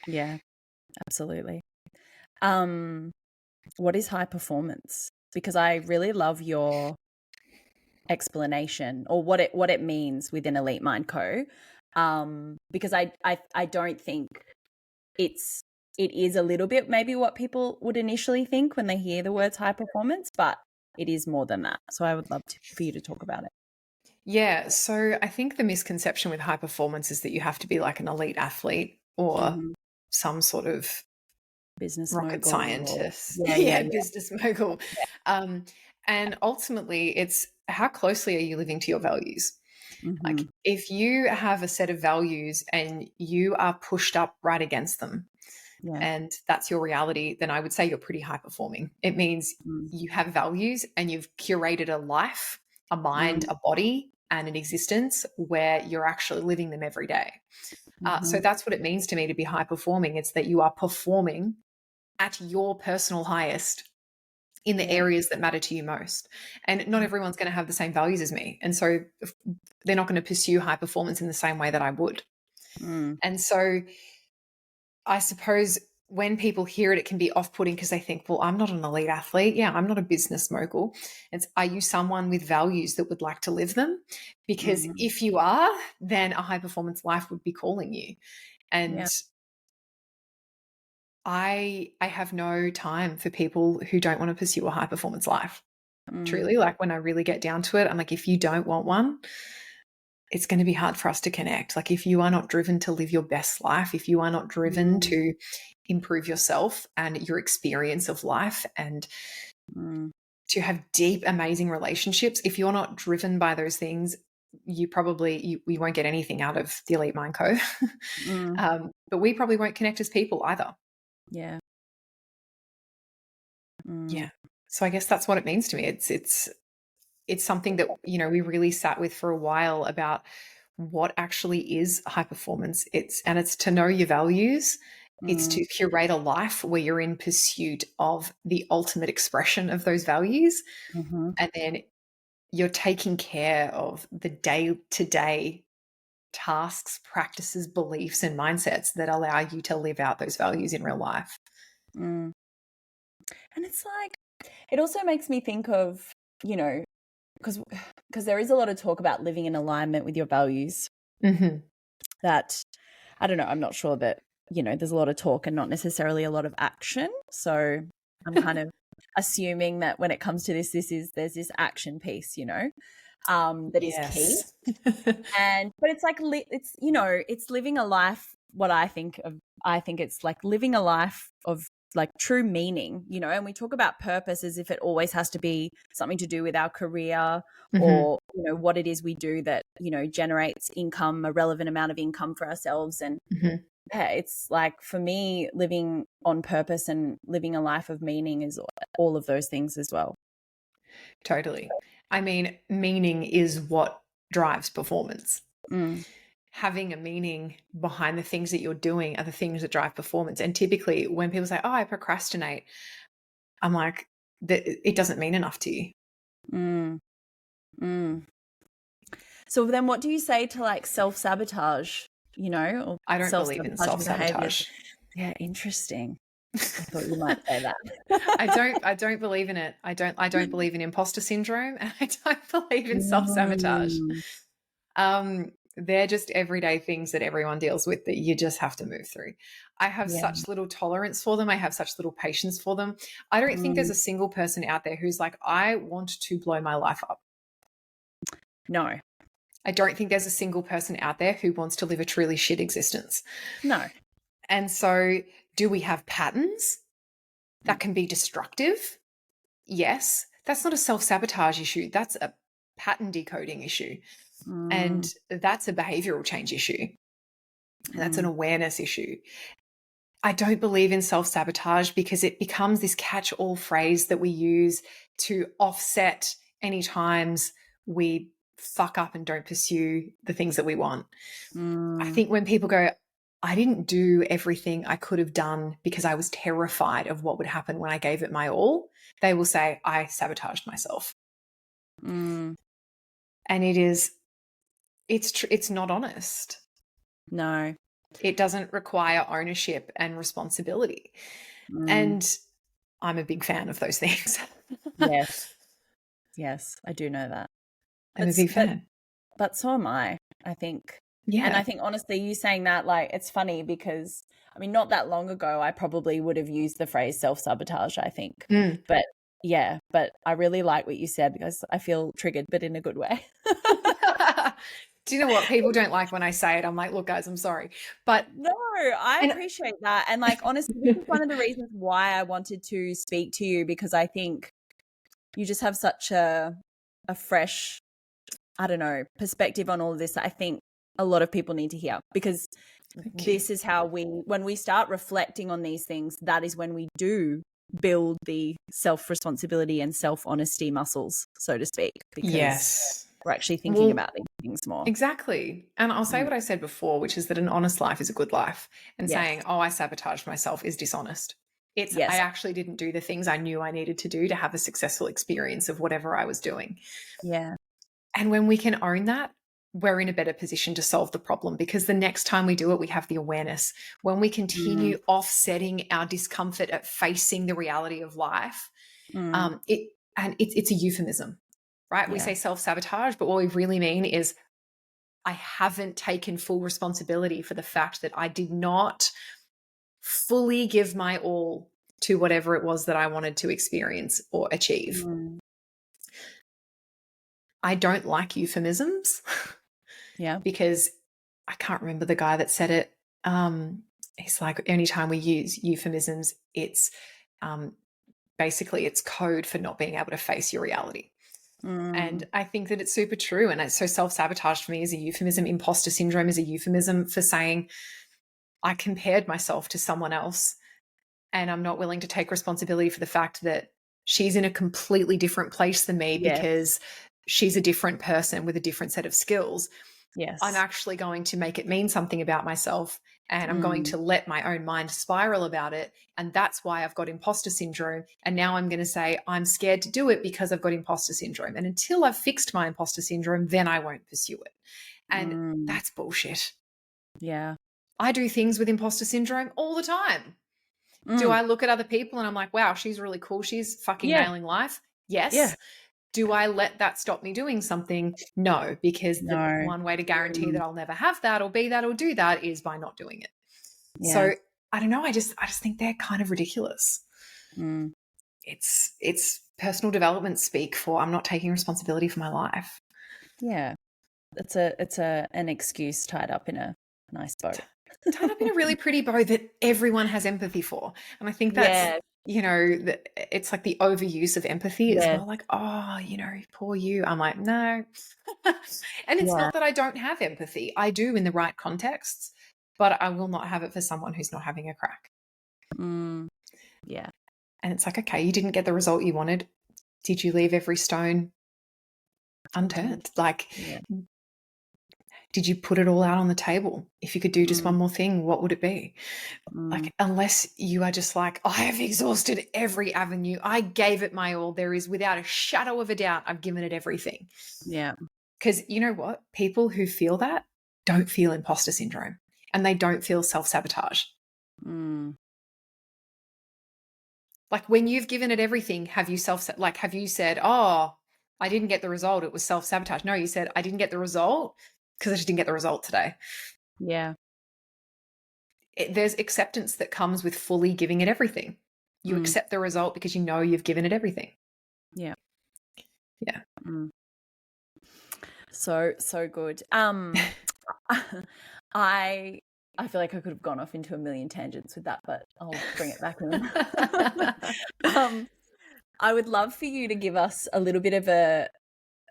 Yeah, absolutely. What is high performance? Because I really love your explanation, or what it means within Elite Mind Co. Because I don't think it is a little bit maybe what people would initially think when they hear the words high performance, but it is more than that. So I would love for you to talk about it. Yeah. So I think the misconception with high performance is that you have to be like an elite athlete or some sort of business rocket mogul scientist. Yeah. Business mogul. And ultimately, it's how closely are you living to your values? Like, if you have a set of values and you are pushed up right against them, and that's your reality, then I would say you're pretty high performing. It means you have values and you've curated a life, a mind, a body, and an existence where you're actually living them every day. So that's what it means to me to be high performing. It's that you are performing at your personal highest in the areas that matter to you most. And not everyone's going to have the same values as me. And so they're not going to pursue high performance in the same way that I would. And so I suppose when people hear it, it can be off-putting because they think, well, I'm not an elite athlete. Yeah, I'm not a business mogul. It's, are you someone with values that would like to live them? Because if you are, then a high performance life would be calling you. And I have no time for people who don't want to pursue a high performance life. Truly, like when I really get down to it, I'm like, if you don't want one, it's going to be hard for us to connect. Like, if you are not driven to live your best life, if you are not driven to improve yourself and your experience of life and to have deep, amazing relationships, if you're not driven by those things, you probably, you won't get anything out of the Elite Mind Co. But we probably won't connect as people either. Yeah. Yeah. So I guess that's what it means to me. It's something that, you know, we really sat with for a while about what actually is high performance. It's to know your values It's to curate a life where you're in pursuit of the ultimate expression of those values. And then you're taking care of the day-to-day tasks, practices, beliefs, and mindsets that allow you to live out those values in real life. And it's like, it also makes me think of, you know, because there is a lot of talk about living in alignment with your values. That, I don't know, I'm not sure that, you know, there's a lot of talk and not necessarily a lot of action. So I'm kind of assuming that when it comes to this, there's this action piece, you know, that is key. But it's like, it's, you know, it's living a life, I think it's like living a life of like true meaning, you know, and we talk about purpose as if it always has to be something to do with our career or, you know, what it is we do that, you know, generates income, a relevant amount of income for ourselves. And yeah, it's like, for me, living on purpose and living a life of meaning is all of those things as well. Totally. I mean, meaning is what drives performance. Having a meaning behind the things that you're doing are the things that drive performance. And typically when people say, oh, I procrastinate, I'm like, it doesn't mean enough to you. So then what do you say to like self-sabotage, you know? Or I don't believe in self-sabotage. Yeah, interesting. I thought you might say that. I don't believe in it. I don't believe in imposter syndrome, and I don't believe in self-sabotage. They're just everyday things that everyone deals with that you just have to move through. I have such little tolerance for them. I have such little patience for them. I don't think there's a single person out there who's like, I want to blow my life up. No. I don't think there's a single person out there who wants to live a truly shit existence. No. And so do we have patterns that can be destructive? Yes. That's not a self-sabotage issue. That's a pattern decoding issue. And that's a behavioral change issue. That's an awareness issue. I don't believe in self-sabotage because it becomes this catch-all phrase that we use to offset any times we fuck up and don't pursue the things that we want. I think when people go, I didn't do everything I could have done because I was terrified of what would happen when I gave it my all, they will say, I sabotaged myself. And it's not honest. No. It doesn't require ownership and responsibility. And I'm a big fan of those things. Yes, I do know that. I'm a big fan. But so am I think. Yeah. And I think, honestly, you saying that, like, it's funny because, I mean, not that long ago, I probably would have used the phrase self-sabotage, I think. But yeah, but I really like what you said because I feel triggered, but in a good way. Do you know what? People don't like when I say it. I'm like, look, guys, I'm sorry. But no, I appreciate that. And like, honestly, this is one of the reasons why I wanted to speak to you, because I think you just have such a fresh, I don't know, perspective on all of this. I think a lot of people need to hear, because this is how when we start reflecting on these things, that is when we do build the self-responsibility and self-honesty muscles, so to speak, because we're actually thinking about these things more. Exactly. And I'll say what I said before, which is that an honest life is a good life. And saying, oh, I sabotaged myself is dishonest. It's I actually didn't do the things I knew I needed to do to have a successful experience of whatever I was doing. Yeah. And when we can own that, we're in a better position to solve the problem, because the next time we do it, we have the awareness. When we continue offsetting our discomfort at facing the reality of life, it's a euphemism, right? We say self-sabotage, but what we really mean is I haven't taken full responsibility for the fact that I did not fully give my all to whatever it was that I wanted to experience or achieve. I don't like euphemisms. Because I can't remember the guy that said it. He's like, anytime we use euphemisms, it's basically it's code for not being able to face your reality. And I think that it's super true. And so self-sabotage for me is a euphemism. Imposter syndrome is a euphemism for saying I compared myself to someone else and I'm not willing to take responsibility for the fact that she's in a completely different place than me because she's a different person with a different set of skills. Yes. I'm actually going to make it mean something about myself, and I'm going to let my own mind spiral about it. And that's why I've got imposter syndrome. And now I'm going to say I'm scared to do it because I've got imposter syndrome. And until I've fixed my imposter syndrome, then I won't pursue it. And that's bullshit. Yeah. I do things with imposter syndrome all the time. Do I look at other people and I'm like, wow, she's really cool. She's fucking nailing life. Yes. Yeah. Do I let that stop me doing something? No, because the one way to guarantee that I'll never have that or be that or do that is by not doing it. Yeah. So I don't know. I just think they're kind of ridiculous. It's personal development speak for I'm not taking responsibility for my life. Yeah. It's an excuse tied up in a nice bow. Tied up in a really pretty bow that everyone has empathy for. And I think that's, it's like the overuse of empathy as well. Like, oh, poor you. I'm like, no. And it's not that I don't have empathy. I do in the right contexts, but I will not have it for someone who's not having a crack. Yeah. And it's like, okay, you didn't get the result you wanted. Did you leave every stone unturned? Like, did you put it all out on the table? If you could do just one more thing, what would it be? Like, unless you are just like, I have exhausted every avenue. I gave it my all. There is, without a shadow of a doubt, I've given it everything. Yeah. Because you know what? People who feel that don't feel imposter syndrome, and they don't feel self-sabotage. Like, when you've given it everything, have you said, oh, I didn't get the result, it was self-sabotage? No, you said, I didn't get the result because I just didn't get the result today. Yeah. There's acceptance that comes with fully giving it everything. You accept the result because you know you've given it everything. Yeah. Yeah. So good. I feel like I could have gone off into a million tangents with that, but I'll bring it back in. I would love for you to give us a little bit of a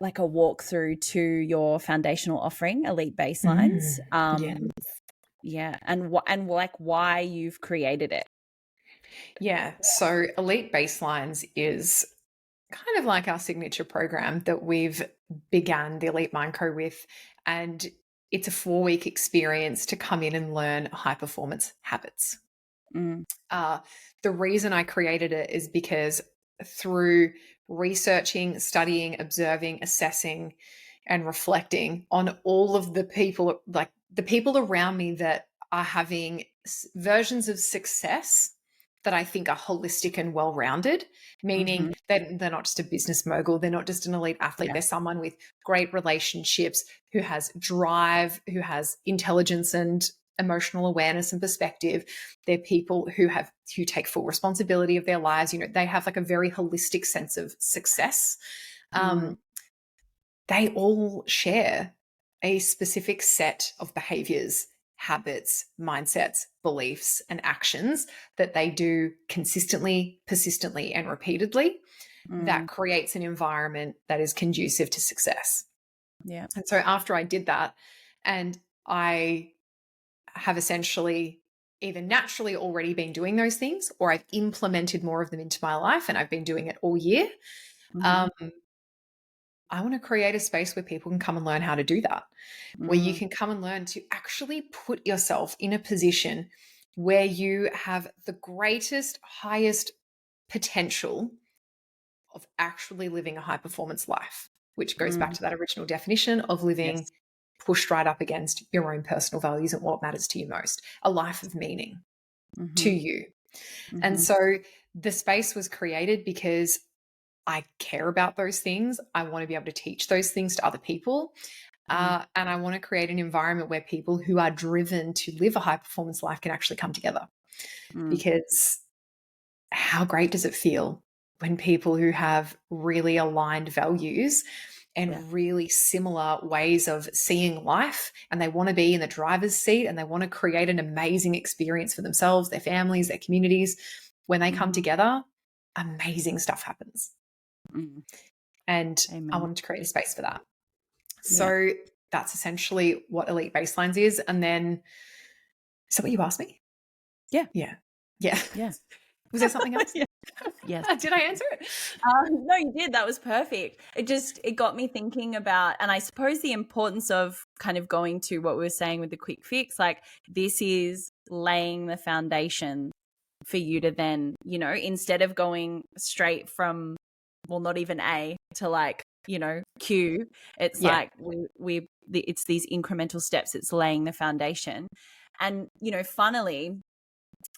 walkthrough to your foundational offering, Elite Baselines. Yeah, and why you've created it. Yeah, so Elite Baselines is kind of like our signature program that we've began the Elite Mind Co with, and it's a 4-week experience to come in and learn high performance habits. The reason I created it is because through researching, studying, observing, assessing, and reflecting on all of the people, like the people around me that are having versions of success that I think are holistic and well-rounded, meaning they're not just a business mogul, they're not just an elite athlete, they're someone with great relationships, who has drive, who has intelligence and emotional awareness and perspective. They're people who take full responsibility of their lives. They have like a very holistic sense of success. They all share a specific set of behaviors, habits, mindsets, beliefs, and actions that they do consistently, persistently, and repeatedly that creates an environment that is conducive to success. Yeah. And so after I did that, and I have essentially either naturally already been doing those things, or I've implemented more of them into my life and I've been doing it all year. I want to create a space where people can come and learn how to do that, where you can come and learn to actually put yourself in a position where you have the greatest, highest potential of actually living a high performance life, which goes back to that original definition of living pushed right up against your own personal values and what matters to you most, a life of meaning to you. And so the space was created because I care about those things. I want to be able to teach those things to other people. And I want to create an environment where people who are driven to live a high performance life can actually come together. Because how great does it feel when people who have really aligned values and really similar ways of seeing life, and they want to be in the driver's seat and they want to create an amazing experience for themselves, their families, their communities, when they come together, amazing stuff happens. And I wanted to create a space for that. So that's essentially what Elite Baselines is. And then, is that what you asked me? Yeah. Was there something else? Yes. Did I answer it? No, you did. That was perfect. It got me thinking about, and I suppose the importance of kind of going to what we were saying with the quick fix, like this is laying the foundation for you to then, you know, instead of going straight from, well, not even A to like, you know, Q, it's like it's these incremental steps. It's laying the foundation. And, you know, funnily,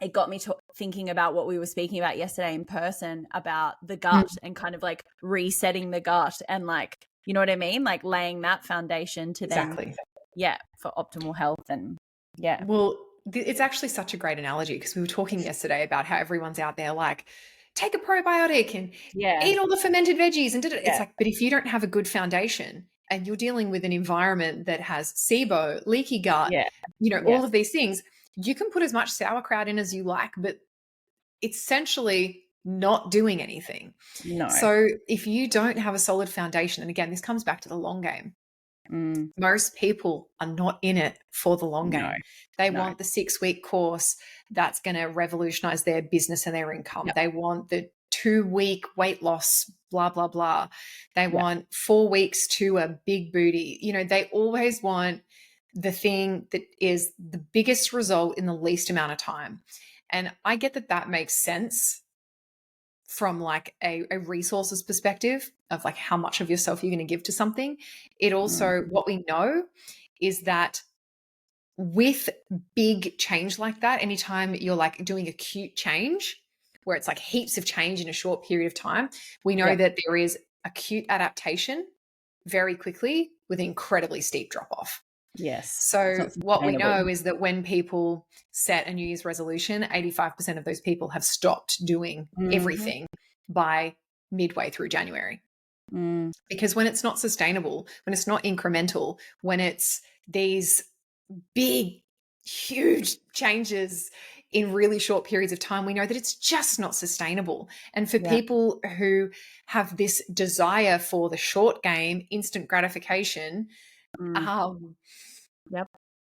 it got me thinking about what we were speaking about yesterday in person about the gut and kind of like resetting the gut and like, you know what I mean? Like laying that foundation to then, for optimal health and Well, it's actually such a great analogy because we were talking yesterday about how everyone's out there like, take a probiotic and eat all the fermented veggies and it's like, but if you don't have a good foundation and you're dealing with an environment that has SIBO, leaky gut, you know, all of these things, you can put as much sauerkraut in as you like, but it's essentially not doing anything. No. So if you don't have a solid foundation, and again, this comes back to the long game. Most people are not in it for the long game. They want the 6-week course that's going to revolutionize their business and their income. They want the 2-week weight loss, blah, blah, blah. They want 4 weeks to a big booty. You know, they always want the thing that is the biggest result in the least amount of time. And I get that that makes sense from like a resources perspective of like how much of yourself you're going to give to something. It also, what we know is that with big change like that, anytime you're like doing acute change where it's like heaps of change in a short period of time, we know that there is acute adaptation very quickly with an incredibly steep drop off. Yes. So what we know is that when people set a New Year's resolution, 85% of those people have stopped doing everything by midway through January. Because when it's not sustainable, when it's not incremental, when it's these big, huge changes in really short periods of time, we know that it's just not sustainable. And for people who have this desire for the short game, instant gratification,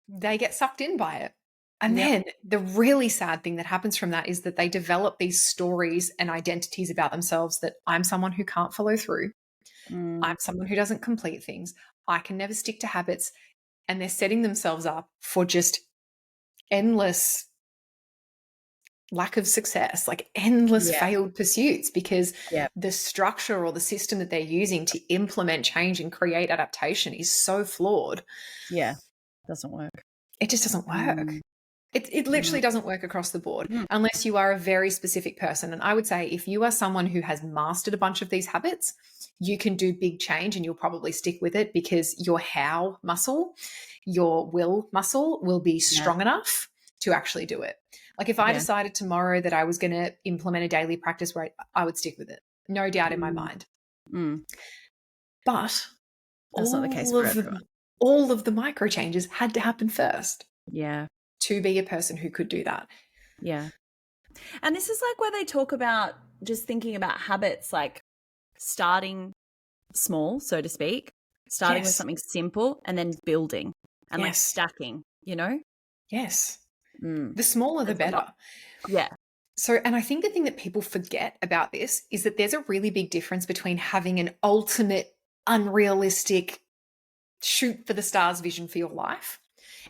they get sucked in by it. And then the really sad thing that happens from that is that they develop these stories and identities about themselves that I'm someone who can't follow through. I'm someone who doesn't complete things. I can never stick to habits. And they're setting themselves up for just endless lack of success, like endless failed pursuits, because the structure or the system that they're using to implement change and create adaptation is so flawed. Doesn't work. It just doesn't work. It literally doesn't work across the board unless you are a very specific person. And I would say if you are someone who has mastered a bunch of these habits, you can do big change and you'll probably stick with it because your how muscle, your will muscle will be strong enough to actually do it. Like if I decided tomorrow that I was going to implement a daily practice where I would stick with it, no doubt in my mind. But that's not the case for everyone. All of the micro changes had to happen first. Yeah. To be a person who could do that. Yeah. And this is like where they talk about just thinking about habits, like starting small, so to speak, starting with something simple and then building and like stacking, you know? Yes. The smaller, the better. Yeah. So, and I think the thing that people forget about this is that there's a really big difference between having an ultimate, unrealistic, shoot for the stars vision for your life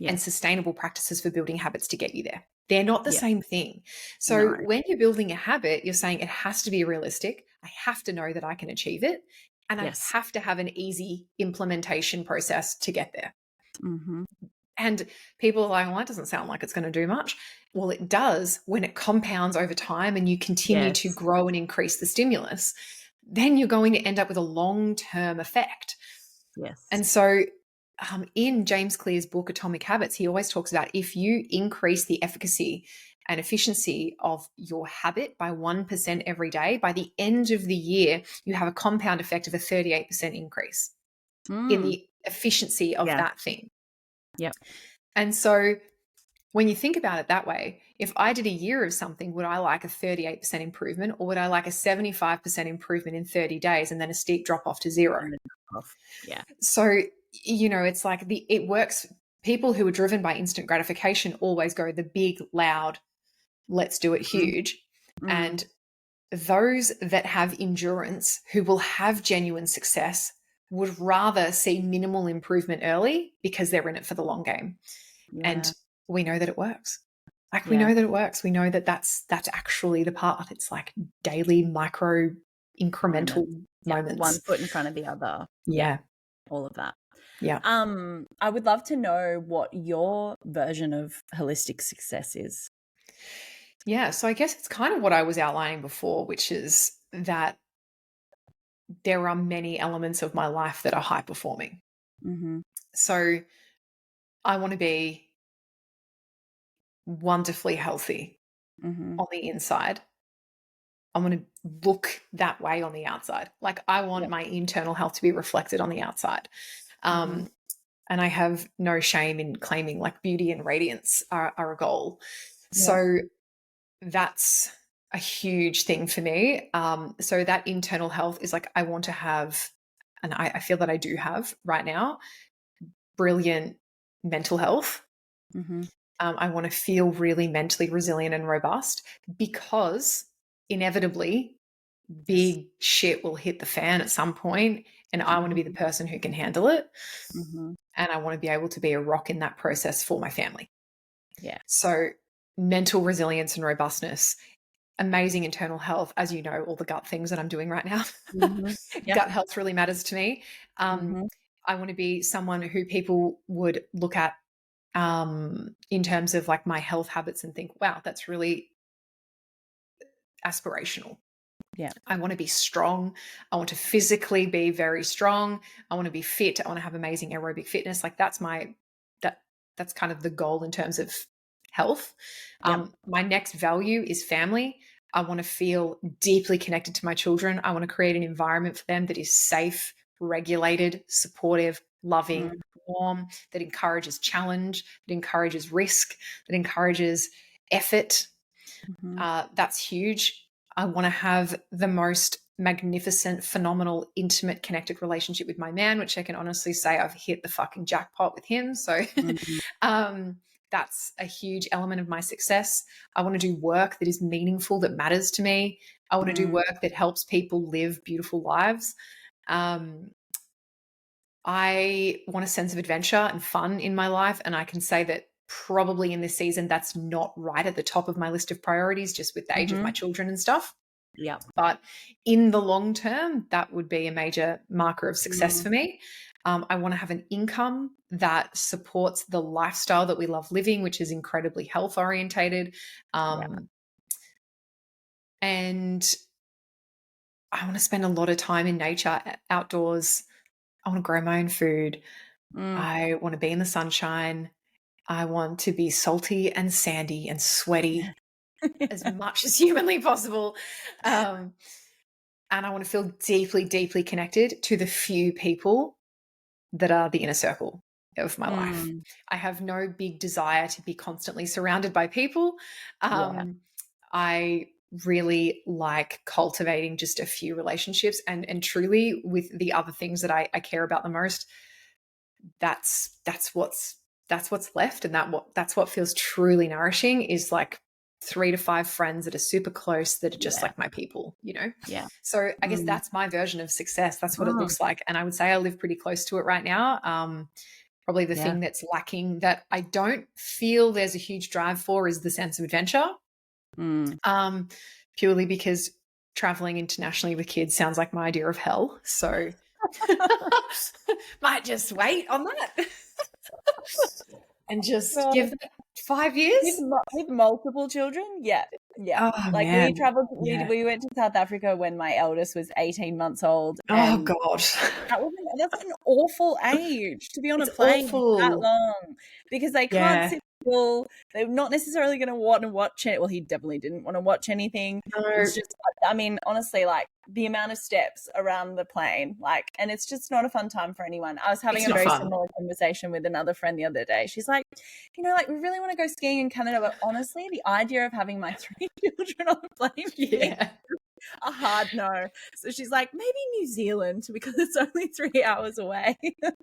and sustainable practices for building habits to get you there. They're not the same thing. So when you're building a habit, you're saying it has to be realistic. I have to know that I can achieve it. And I have to have an easy implementation process to get there. And people are like, well, that doesn't sound like it's going to do much. Well, it does when it compounds over time and you continue to grow and increase the stimulus. Then you're going to end up with a long-term effect. Yes. And so in James Clear's book, Atomic Habits, he always talks about if you increase the efficacy and efficiency of your habit by 1% every day, by the end of the year, you have a compound effect of a 38% increase in the efficiency of that thing. Yep. And so when you think about it that way, if I did a year of something, would I like a 38% improvement or would I like a 75% improvement in 30 days and then a steep drop off to zero? Yeah. So, you know, it's like it works. People who are driven by instant gratification always go the big, loud, let's do it huge. And those that have endurance, who will have genuine success, would rather see minimal improvement early because they're in it for the long game. Yeah. And we know that it works. Like, we Yeah. know that it works. We know that that's actually the path. It's like daily micro incremental moments. One foot in front of the other. Yeah. All of that. Yeah. I would love to know what your version of holistic success is. Yeah. So I guess it's kind of what I was outlining before, which is that there are many elements of my life that are high performing. Mm-hmm. So I want to be wonderfully healthy on the inside. I want to look that way on the outside. Like, I want my internal health to be reflected on the outside. And I have no shame in claiming like beauty and radiance are a goal. So that's a huge thing for me. So that internal health is like, I want to have, and I feel that I do have right now, brilliant mental health. I want to feel really mentally resilient and robust, because inevitably big shit will hit the fan at some point, and I want to be the person who can handle it. And I want to be able to be a rock in that process for my family. Yeah. So mental resilience and robustness, amazing internal health, as you know, all the gut things that I'm doing right now. Gut health really matters to me. I want to be someone who people would look at in terms of like my health habits and think, wow, that's really aspirational. Yeah. I want to be strong. I want to physically be very strong. I want to be fit. I want to have amazing aerobic fitness. Like, that's that's kind of the goal in terms of health. My next value is family. I want to feel deeply connected to my children. I want to create an environment for them that is safe, regulated, supportive, loving, warm, that encourages challenge, that encourages risk, that encourages effort. That's huge. I want to have the most magnificent, phenomenal, intimate, connected relationship with my man, which I can honestly say I've hit the fucking jackpot with him. So that's a huge element of my success. I want to do work that is meaningful, that matters to me. I want to do work that helps people live beautiful lives. I want a sense of adventure and fun in my life. And I can say that probably in this season, that's not right at the top of my list of priorities, just with the age of my children and stuff. Yeah. But in the long term, that would be a major marker of success for me. I want to have an income that supports the lifestyle that we love living, which is incredibly health orientated. And I want to spend a lot of time in nature, outdoors. I want to grow my own food. I want to be in the sunshine. I want to be salty and sandy and sweaty as much as humanly possible. And I want to feel deeply, deeply connected to the few people that are the inner circle of my life. I have no big desire to be constantly surrounded by people. I really like cultivating just a few relationships, and truly with the other things that I care about the most. That's what's left, and that's what feels truly nourishing, is like 3 to 5 friends that are super close, that are just like my people, you know? Yeah. So I guess that's my version of success. That's what it looks like. And I would say I live pretty close to it right now. Probably the thing that's lacking, that I don't feel there's a huge drive for, is the sense of adventure. Purely because traveling internationally with kids sounds like my idea of hell. So might just wait on that. And just give that 5 years. With multiple children? Yeah. Oh, like, man. we traveled, we went to South Africa when my eldest was 18 months old. Oh, God. That's an awful age to be on a plane that long, because they can't sit still. They're not necessarily going to want to watch it. Well, he definitely didn't want to watch anything. No. It's just, I mean, honestly, like, the amount of steps around the plane, like, and it's just not a fun time for anyone. I was having a very similar conversation with another friend the other day. She's like, you know, like, we really want to go skiing in Canada, but honestly, the idea of having my 3 children on the plane a hard no. So she's like, maybe New Zealand because it's only 3 hours away.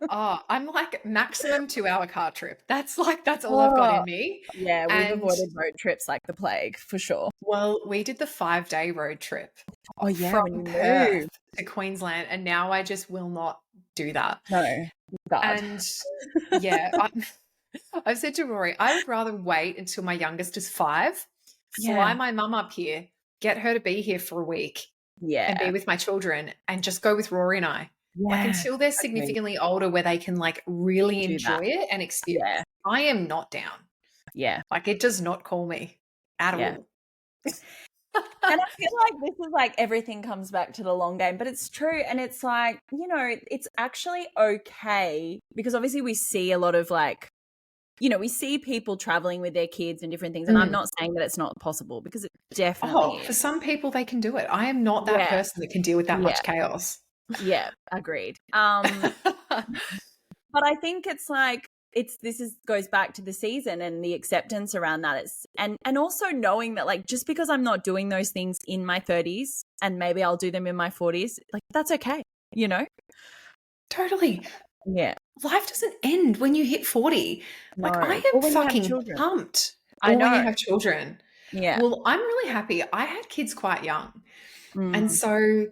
Oh, I'm like maximum 2-hour car trip. That's all I've got in Oh, me. yeah, we've And avoided road trips like the plague for sure. well, we did the 5-day road trip Oh yeah, from when you Perth move. to Queensland, and now I just will not do that. No, God. And yeah, I've said to Rory, I would rather wait until my youngest is 5, fly Yeah. my mum up here, get her to be here for a week and be Yeah. with my children, and just go with Rory and I. Like Yeah. until they're significantly older where they can like really Do enjoy that. it and experience. Yeah. I am not down. Yeah. Like it does not call me at Yeah. all. And I feel like this is like everything comes back to the long game, but it's true. And it's like, you know, it's actually okay because obviously we see a lot of like, you know, we see people traveling with their kids and different things. And I'm not saying that it's not possible because it definitely For is. some people they can do it. I am not that Yeah. person that can deal with that much chaos. Yeah, agreed. But I think it's like goes back to the season and the acceptance around that. It's and also knowing that like just because I'm not doing those things in my 30s and maybe I'll do them in my 40s, like that's okay, you know? Totally. Yeah. Life doesn't end when you hit 40. Like No. I Or am when you have fucking children. pumped. I Or when you know. have children. Yeah. Well, I'm really happy. I had kids quite young. Mm. And so,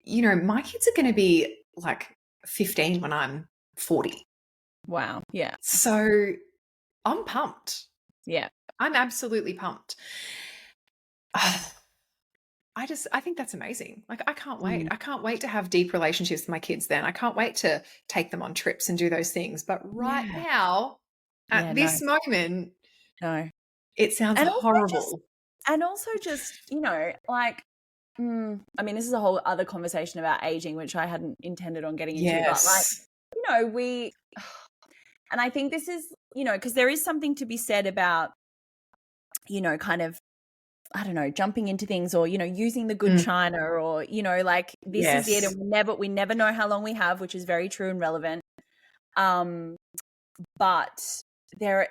you know, my kids are going to be like 15 when I'm 40. Wow. Yeah. So I'm pumped. Yeah. I'm absolutely pumped. I think that's amazing. Like, I can't wait. I can't wait to have deep relationships with my kids then. I can't wait to take them on trips and do those things. But right now, at this moment, no. it sounds And horrible. also just, you know, like, I mean, this is a whole other conversation about aging, which I hadn't intended on getting into, but like, you know, and I think this is, you know, because there is something to be said about, you know, kind of, I don't know, jumping into things or, you know, using the good china or, you know, like this is it. And we never know how long we have, which is very true and relevant. But there,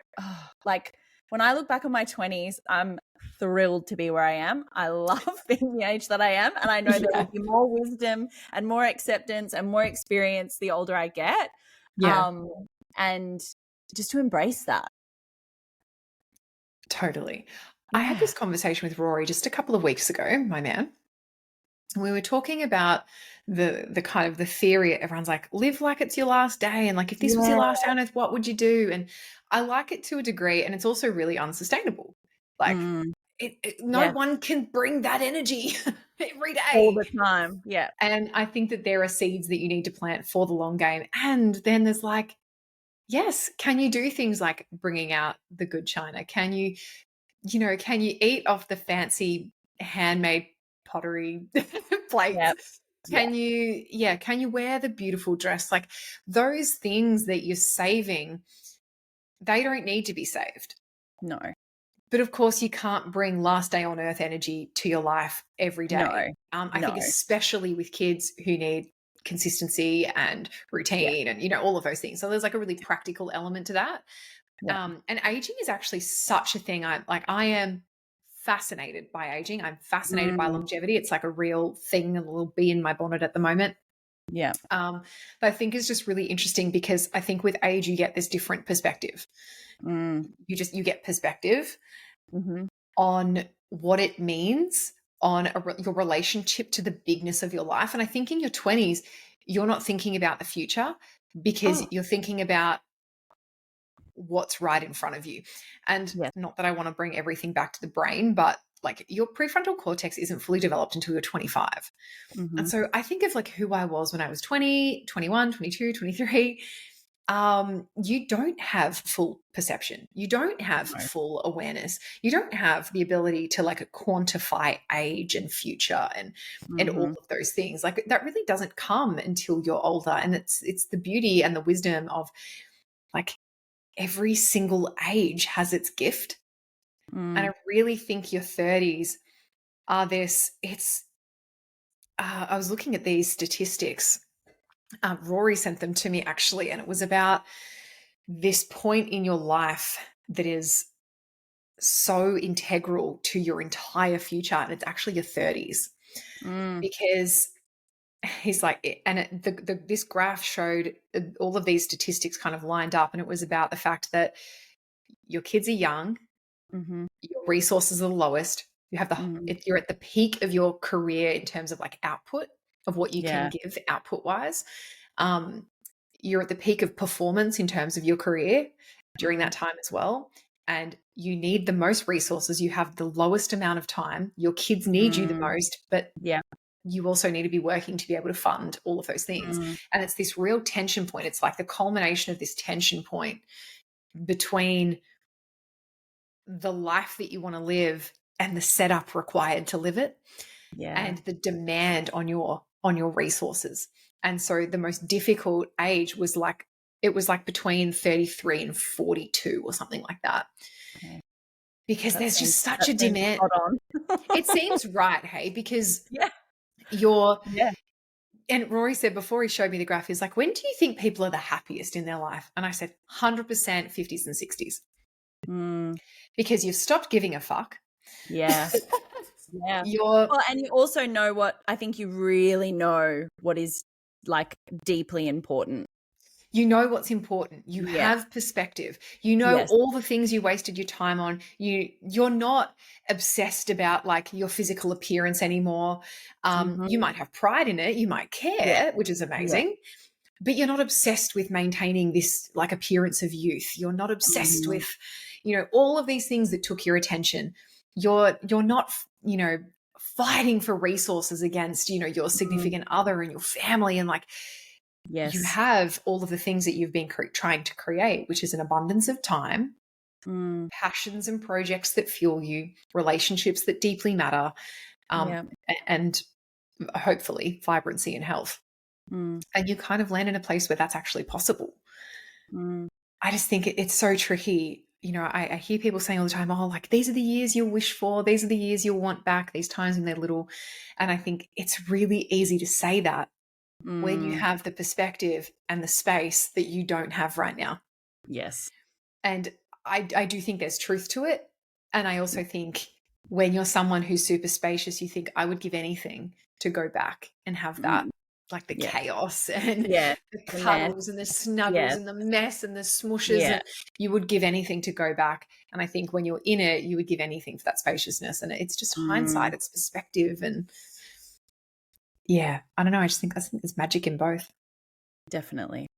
like when I look back on my 20s, I'm thrilled to be where I am. I love being the age that I am. And I know there will be more wisdom and more acceptance and more experience the older I get. And just to embrace that. Totally. I had this conversation with Rory just a couple of weeks ago, my man. And we were talking about the kind of the theory. Everyone's like, live like it's your last day. And like, if this was your last day on earth, what would you do? And I like it to a degree. And it's also really unsustainable. Like no one can bring that energy every day. All the time. Yeah. And I think that there are seeds that you need to plant for the long game. And then there's like, yes, can you do things like bringing out the good china? Can you eat off the fancy handmade pottery plates? Can you wear the beautiful dress? Like those things that you're saving, they don't need to be saved. No. But of course you can't bring last day on earth energy to your life every day. I think especially with kids who need consistency and routine and, you know, all of those things. So there's like a really practical element to that. And aging is actually such a thing. I am fascinated by aging. I'm fascinated by longevity. It's like a real thing, a little bee in my bonnet at the moment. Yeah. But I think is just really interesting because I think with age you get this different perspective. You get perspective on what it means on your relationship to the bigness of your life. And I think in your 20s, you're not thinking about the future because you're thinking about what's right in front of you. And not that I want to bring everything back to the brain, but like your prefrontal cortex isn't fully developed until you're 25. And so I think of like who I was when I was 20, 21, 22, 23. You don't have full perception. You don't have full awareness. You don't have the ability to like quantify age and future and all of those things. Like that really doesn't come until you're older. And it's the beauty and the wisdom of like every single age has its gift. And I really think your 30s are this, I was looking at these statistics. Rory sent them to me actually, and it was about this point in your life that is so integral to your entire future, and it's actually your 30s. because he's like, and this graph showed all of these statistics kind of lined up, and it was about the fact that your kids are young, your resources are the lowest, you have you're at the peak of your career in terms of like output of what you can give output wise. You're at the peak of performance in terms of your career during that time as well. And you need the most resources. You have the lowest amount of time. Your kids need you the most, but you also need to be working to be able to fund all of those things. And it's this real tension point. It's like the culmination of this tension point between the life that you want to live and the setup required to live it, and the demand on your resources. And so the most difficult age was like, it was like between 33 and 42 or something like that. Okay. Because there's just such a demand. It seems right, hey, because and Rory said before he showed me the graph, he's like, when do you think people are the happiest in their life? And I said, 100% 50s and 60s. Because you've stopped giving a fuck. Yeah. Yeah. And you also know what, I think you really know what is like deeply important. You know what's important. You have perspective. You know all the things you wasted your time on. You're not obsessed about like your physical appearance anymore. You might have pride in it. You might care, which is amazing. But you're not obsessed with maintaining this like appearance of youth. You're not obsessed with, all of these things that took your attention. You're not, fighting for resources against, your significant other and your family, and like, you have all of the things that you've been trying to create, which is an abundance of time, passions and projects that fuel you, relationships that deeply matter, and hopefully vibrancy and health. And you kind of land in a place where that's actually possible. I just think it's so tricky. I hear people saying all the time, oh, like these are the years you'll wish for, these are the years you'll want back, these times when they're little. And I think it's really easy to say that when you have the perspective and the space that you don't have right now. Yes. And I do think there's truth to it. And I also think when you're someone who's super spacious, you think I would give anything to go back and have that, like the chaos and the cuddles and the snuggles and the mess and the smushes. And you would give anything to go back. And I think when you're in it, you would give anything for that spaciousness. And it's just hindsight, it's perspective. And I don't know. I think there's magic in both. Definitely.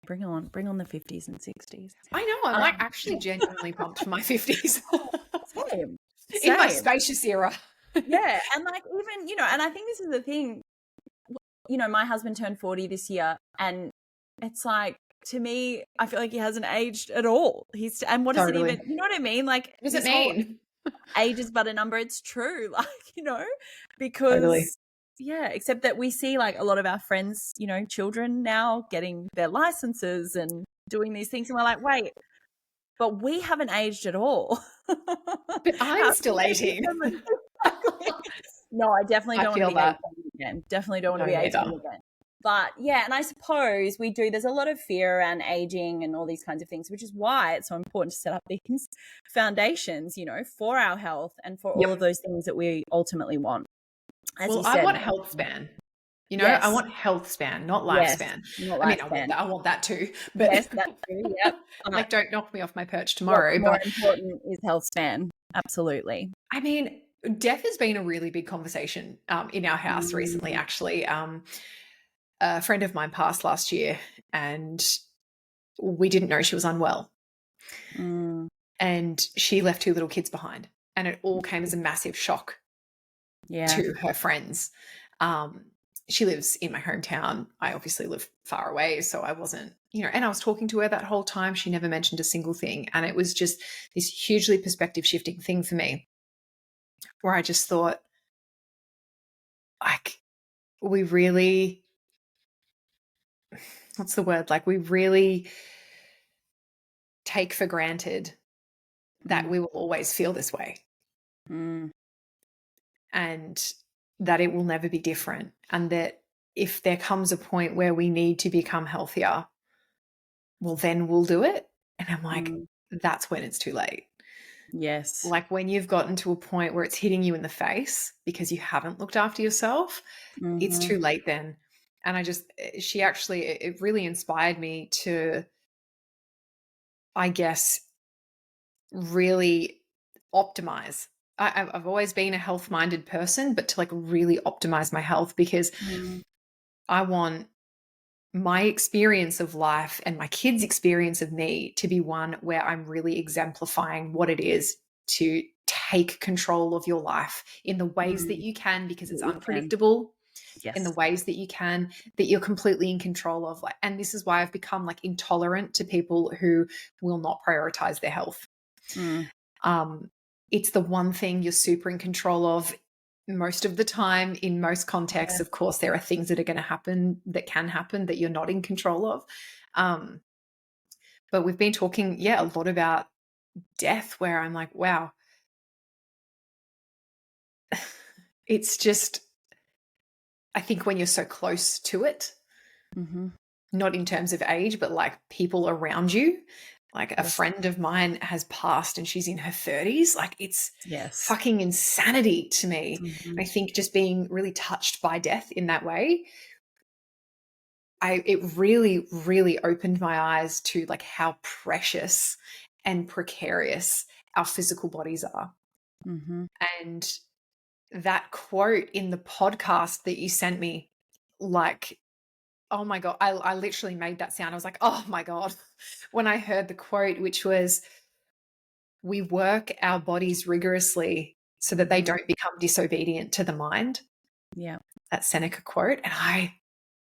Bring on the 50s and 60s. I know. I'm like actually genuinely pumped for my 50s. Same. In my spacious era. Yeah. And like even, and I think this is the thing, my husband turned 40 this year, and it's like, to me, I feel like he hasn't aged at all. And what does it even, you know what I mean? Like, what does it mean? Age is but a number. It's true. Like, because except that we see like a lot of our friends, children now getting their licenses and doing these things. And we're like, wait, but we haven't aged at all. But I'm still 18. No, I definitely don't want to be 18 again. Definitely don't want to be 18 again. But and I suppose we do. There's a lot of fear around aging and all these kinds of things, which is why it's so important to set up these foundations, for our health and for all of those things that we ultimately want. As you said, I want health span. I want health span, not lifespan. I want that too. But that too. Yep. Like, don't knock me off my perch tomorrow. What's more important is health span. Absolutely. I mean, death has been a really big conversation in our house recently, actually. A friend of mine passed last year, and we didn't know she was unwell. And she left 2 little kids behind, and it all came as a massive shock to her friends. She lives in my hometown. I obviously live far away, so I wasn't, and I was talking to her that whole time. She never mentioned a single thing. And it was just this hugely perspective shifting thing for me, where I just thought, like, we really, what's the word? Like, we really take for granted that we will always feel this way. And that it will never be different. And that if there comes a point where we need to become healthier, well, then we'll do it. And I'm like, that's when it's too late. Yes. Like when you've gotten to a point where it's hitting you in the face because you haven't looked after yourself, it's too late then. And it really inspired me to, I guess, really optimize. I've always been a health-minded person, but to like really optimize my health, because I want my experience of life and my kids' experience of me to be one where I'm really exemplifying what it is to take control of your life in the ways that you can, because it's unpredictable. Yes. In the ways that you can, that you're completely in control of. Like, and this is why I've become like intolerant to people who will not prioritize their health. It's the one thing you're super in control of most of the time. In most contexts, of course, there are things that are going to happen, that can happen, that you're not in control of. But we've been talking, a lot about death, where I'm like, wow, it's just, I think when you're so close to it, not in terms of age, but like people around you. Like a friend of mine has passed and she's in her 30s. Like it's fucking insanity to me. I think just being really touched by death in that way, it really, really opened my eyes to like how precious and precarious our physical bodies are. And that quote in the podcast that you sent me, like, oh my God, I literally made that sound. I was like, oh my God, when I heard the quote, which was, we work our bodies rigorously so that they don't become disobedient to the mind. Yeah. That Seneca quote. And I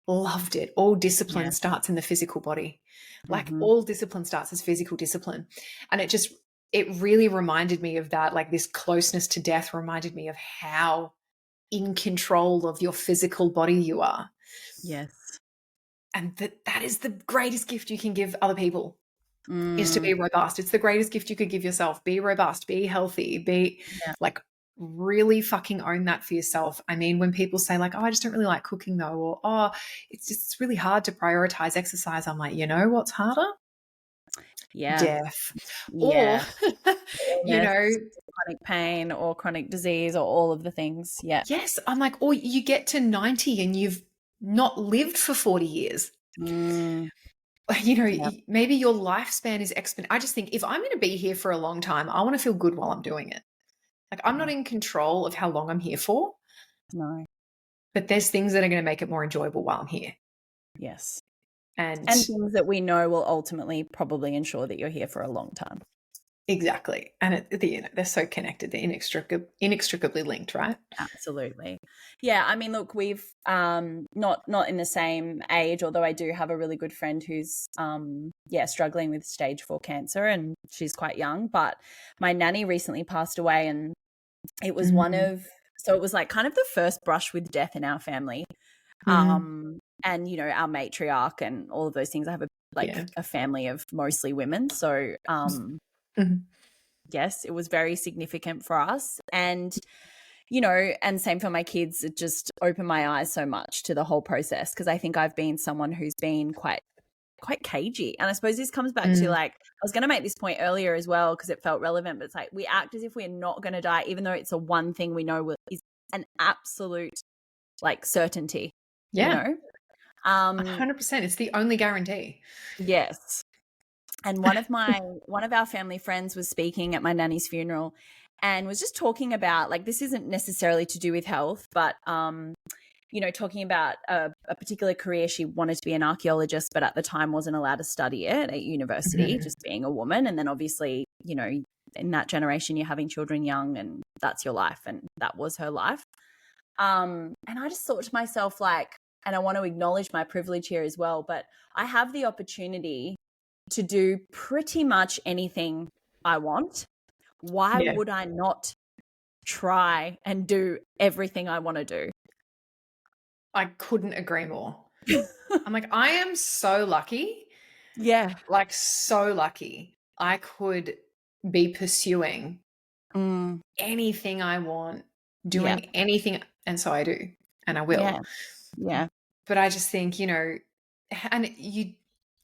loved it. All discipline starts in the physical body. Like all discipline starts as physical discipline. And it really reminded me of that. Like this closeness to death reminded me of how in control of your physical body you are. Yes. And that is the greatest gift you can give other people, is to be robust. It's the greatest gift you could give yourself. Be robust, be healthy, be like really fucking own that for yourself. I mean, when people say like, oh, I just don't really like cooking though, or, oh, it's really hard to prioritize exercise. I'm like, you know what's harder? Death. Or, you know, chronic pain or chronic disease or all of the things. Yeah. Yes. I'm like, or you get to 90 and you've not lived for 40 years. You know, maybe your lifespan is exponential. I just think if I'm going to be here for a long time, I want to feel good while I'm doing it. Like I'm not in control of how long I'm here for. No. But there's things that are going to make it more enjoyable while I'm here. Yes. And things that we know will ultimately probably ensure that you're here for a long time. Exactly. And they're so connected. They're inextricably linked, right? Absolutely. Yeah. I mean, look, we've not in the same age, although I do have a really good friend who's struggling with stage 4 cancer, and she's quite young. But my nanny recently passed away, and it was so it was like kind of the first brush with death in our family. And you know, our matriarch and all of those things. I have a family of mostly women, so yes, it was very significant for us. And you know, and same for my kids. It just opened my eyes so much to the whole process, because I think I've been someone who's been quite cagey. And I suppose this comes back to, like, I was going to make this point earlier as well because it felt relevant, but it's like we act as if we're not going to die, even though it's the one thing we know is an absolute like certainty. You know? 100%. It's the only guarantee. Yes. And one of our family friends was speaking at my nanny's funeral and was just talking about, like, this isn't necessarily to do with health, but you know, talking about a particular career. She wanted to be an archaeologist, but at the time wasn't allowed to study it at university, just being a woman. And then obviously, you know, in that generation, you're having children young and that's your life. And that was her life. And I just thought to myself, like, and I want to acknowledge my privilege here as well, but I have the opportunity to do pretty much anything I want. Why would I not try and do everything I want to do? I couldn't agree more. I'm like, I am so lucky. Yeah. Like so lucky. I could be pursuing anything I want, doing anything. And so I do. And I will. Yeah. But I just think, you know, and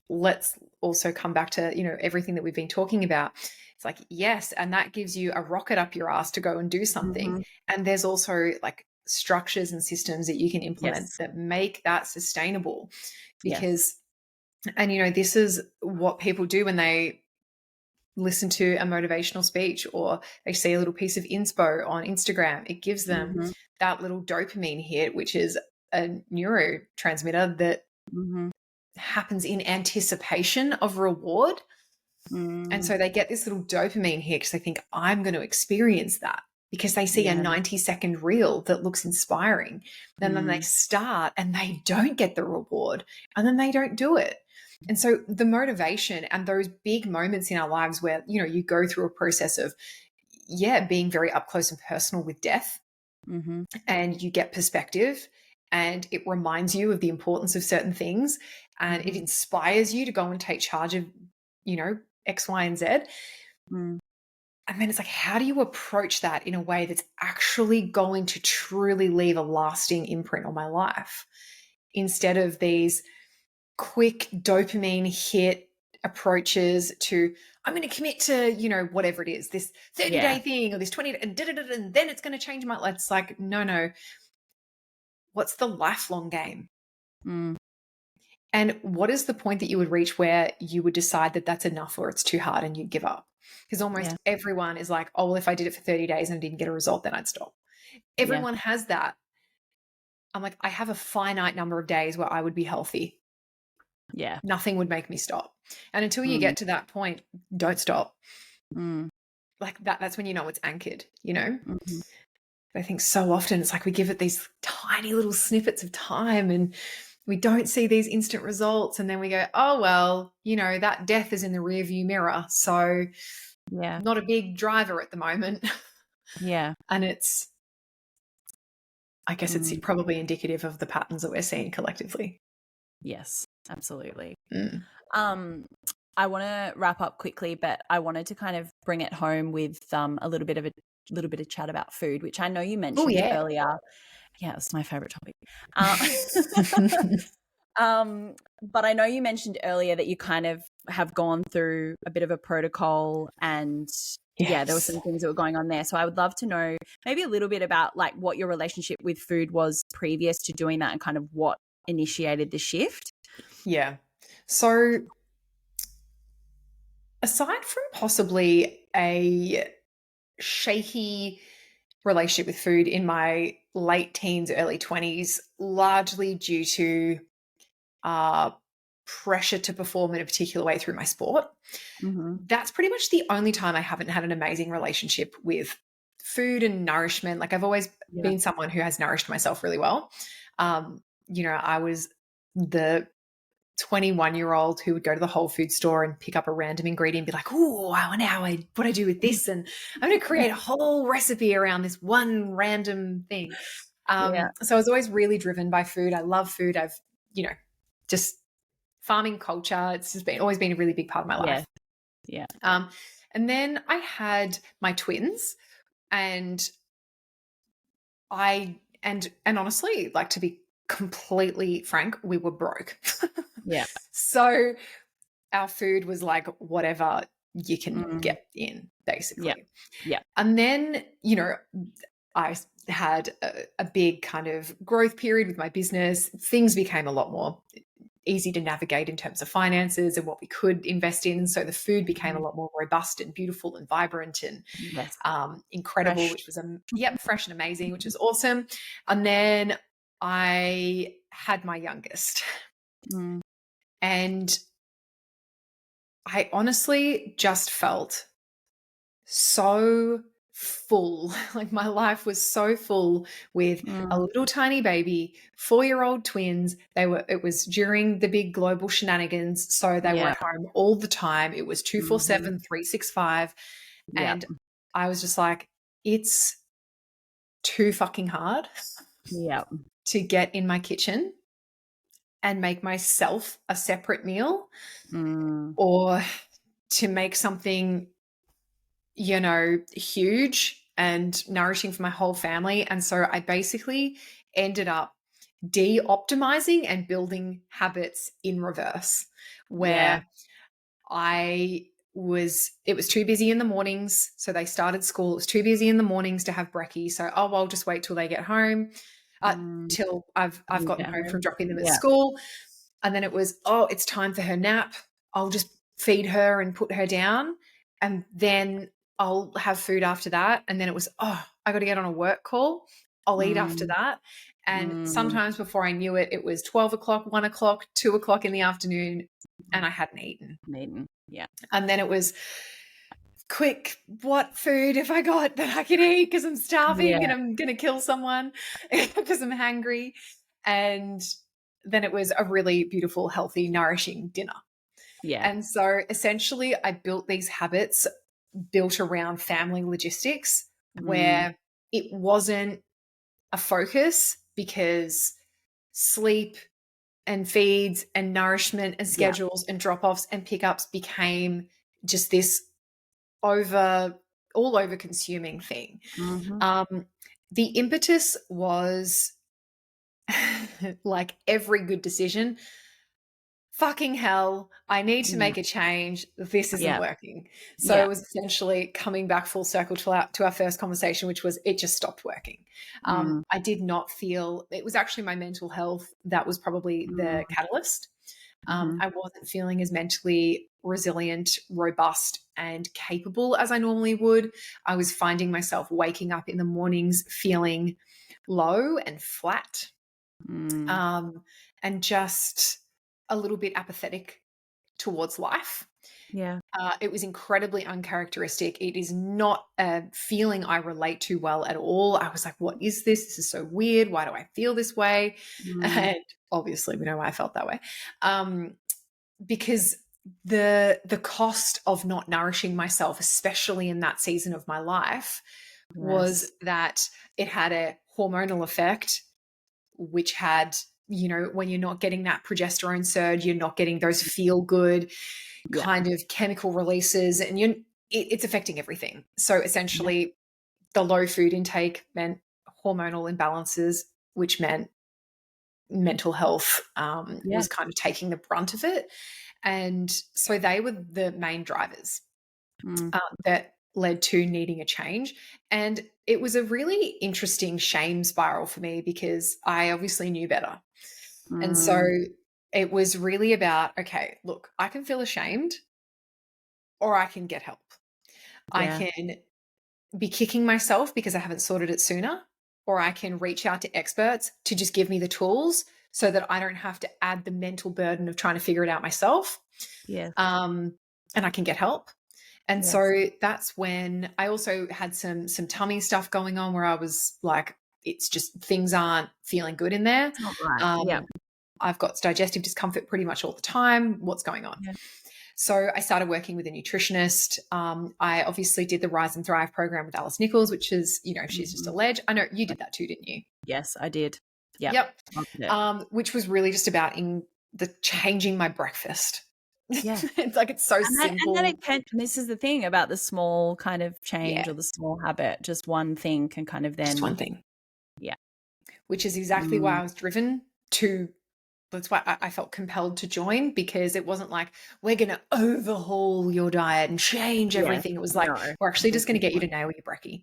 let's also come back to, everything that we've been talking about. It's like, yes, and that gives you a rocket up your ass to go and do something. And there's also like structures and systems that you can implement that make that sustainable. Because, and this is what people do when they listen to a motivational speech or they see a little piece of inspo on Instagram. It gives them that little dopamine hit, which is a neurotransmitter that happens in anticipation of reward. And so they get this little dopamine hit because they think, I'm going to experience that, because they see a 90-second reel that looks inspiring. And then they start and they don't get the reward, and then they don't do it. And so the motivation and those big moments in our lives where, you go through a process of, being very up close and personal with death, and you get perspective, and it reminds you of the importance of certain things, and it inspires you to go and take charge of, X, Y, and Z. And then it's like, how do you approach that in a way that's actually going to truly leave a lasting imprint on my life, instead of these quick dopamine hit approaches to, I'm going to commit to, whatever it is, this 30-day thing or this 20, and then it's going to change my life. It's like, no. What's the lifelong game? And what is the point that you would reach where you would decide that that's enough or it's too hard and you'd give up? Because almost everyone is like, oh, well, if I did it for 30 days and I didn't get a result, then I'd stop. Everyone has that. I'm like, I have a finite number of days where I would be healthy. Yeah. Nothing would make me stop. And until you get to that point, don't stop. Like that's when it's anchored, I think so often it's like we give it these tiny little snippets of time and we don't see these instant results. And then we go, oh, well, that death is in the rearview mirror. So not a big driver at the moment. Yeah. And I guess it's probably indicative of the patterns that we're seeing collectively. Yes, absolutely. I want to wrap up quickly, but I wanted to kind of bring it home with a little bit of chat about food, which I know you mentioned earlier. Yeah, it's my favorite topic. But I know you mentioned earlier that you kind of have gone through a bit of a protocol, and there were some things that were going on there. So I would love to know maybe a little bit about like what your relationship with food was previous to doing that and kind of what initiated the shift. Yeah. So aside from possibly a shaky relationship with food in my late teens, early 20s, largely due to pressure to perform in a particular way through my sport, that's pretty much the only time I haven't had an amazing relationship with food and nourishment. Like I've always been someone who has nourished myself really well. I was the 21-year-old who would go to the Whole Food store and pick up a random ingredient and be like, oh, I wonder what I do with this. And I'm going to create a whole recipe around this one random thing. So I was always really driven by food. I love food. I've, just farming culture. It's just always been a really big part of my life. Yeah. And then I had my twins, and honestly, like, to be completely frank, we were broke. Yeah. So our food was like whatever you can get in, basically. Yeah. And then, I had a big kind of growth period with my business. Things became a lot more easy to navigate in terms of finances and what we could invest in. So the food became a lot more robust and beautiful and vibrant and incredible, fresh. Which was fresh and amazing, which was awesome. And then I had my youngest, and I honestly just felt so full. Like my life was so full with a little tiny baby, 4-year-old twins. It was during the big global shenanigans. So they were at home all the time. It was 247, 365. And I was just like, it's too fucking hard to get in my kitchen and make myself a separate meal or to make something huge and nourishing for my whole family. And so I basically ended up de-optimizing and building habits in reverse, where it was too busy in the mornings. So they started school. It was too busy in the mornings to have brekkie. So, I'll just wait till they get home, till I've gotten home from dropping them at school. And then it was, it's time for her nap. I'll just feed her and put her down. And then I'll have food after that. And then it was, I got to get on a work call. I'll eat after that. And sometimes before I knew it, it was 12 o'clock, 1 o'clock, 2 o'clock in the afternoon, and I hadn't eaten. Yeah. And then it was, quick, what food have I got that I can eat because I'm starving and I'm going to kill someone because I'm hungry. And then it was a really beautiful, healthy, nourishing dinner. Yeah. And so essentially I built these habits built around family logistics where it wasn't a focus, because sleep and feeds and nourishment and schedules and drop-offs and pickups became just this all over consuming thing. The impetus was like every good decision, fucking hell, I need to make a change. This isn't working. So it was essentially coming back full circle to our first conversation, which was it just stopped working. I did not feel, it was actually my mental health that was probably the catalyst. I wasn't feeling as mentally resilient, robust, and capable as I normally would. I was finding myself waking up in the mornings feeling low and flat, and just a little bit apathetic towards life. It was incredibly uncharacteristic. It is not a feeling I relate to well at all. I was like, what is this? This is so weird. Why do I feel this way? And obviously we know why I felt that way. Because the cost of not nourishing myself, especially in that season of my life, was that it had a hormonal effect, which had, when you're not getting that progesterone surge, you're not getting those feel good kind of chemical releases, and it's affecting everything. So essentially the low food intake meant hormonal imbalances, which meant mental health was kind of taking the brunt of it. And so they were the main drivers that led to needing a change. And it was a really interesting shame spiral for me, because I obviously knew better. And so it was really about, okay, look, I can feel ashamed or I can get help. I can be kicking myself because I haven't sorted it sooner, or I can reach out to experts to just give me the tools so that I don't have to add the mental burden of trying to figure it out myself. And I can get help. And so that's when I also had some tummy stuff going on where I was like, it's just things aren't feeling good in there. I've got digestive discomfort pretty much all the time. What's going on? So I started working with a nutritionist. I obviously did the Rise and Thrive program with Alice Nichols, which is, she's just a ledge. I know you did that too, didn't you? Yes, I did. Yep. Which was really just about changing my breakfast. It's like, it's so simple. And this is the thing about the small kind of change or the small habit. Just one thing can kind of then. Just one thing. Which is exactly why I was driven to. That's why I felt compelled to join, because it wasn't like, we're going to overhaul your diet and change everything. It was like, we're actually just going to get you to nail your brekkie.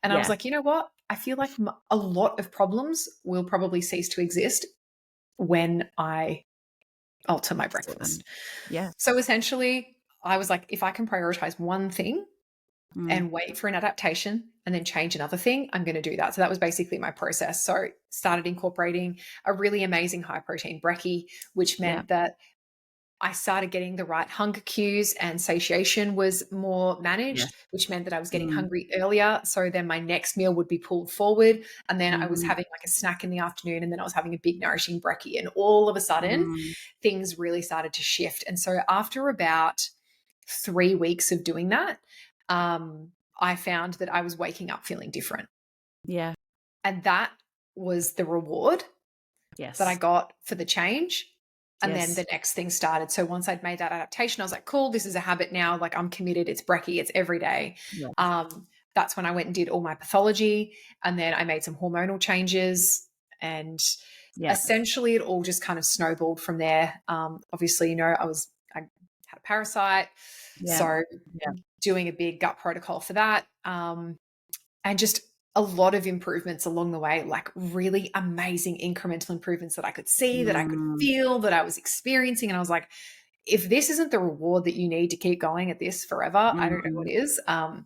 And I was like, you know what? I feel like a lot of problems will probably cease to exist when I alter my breakfast. So essentially I was like, if I can prioritize one thing and wait for an adaptation and then change another thing, I'm going to do that. So that was basically my process. So started incorporating a really amazing high protein brekkie, which meant that I started getting the right hunger cues, and satiation was more managed, which meant that I was getting hungry earlier. So then my next meal would be pulled forward, and then I was having like a snack in the afternoon, and then I was having a big nourishing brekkie. And all of a sudden things really started to shift. And so after about 3 weeks of doing that, I found that I was waking up feeling different. And that was the reward that I got for the change. And then the next thing started. So once I'd made that adaptation, I was like, cool, this is a habit now. Like, I'm committed. It's brekkie. It's every day. That's when I went and did all my pathology. And then I made some hormonal changes. And essentially it all just kind of snowballed from there. Obviously, I had a a parasite. Yeah. So Yeah. doing a big gut protocol for that. And just a lot of improvements along the way, like really amazing incremental improvements that I could see, that I could feel, that I was experiencing. And I was like, if this isn't the reward that you need to keep going at this forever, I don't know what is.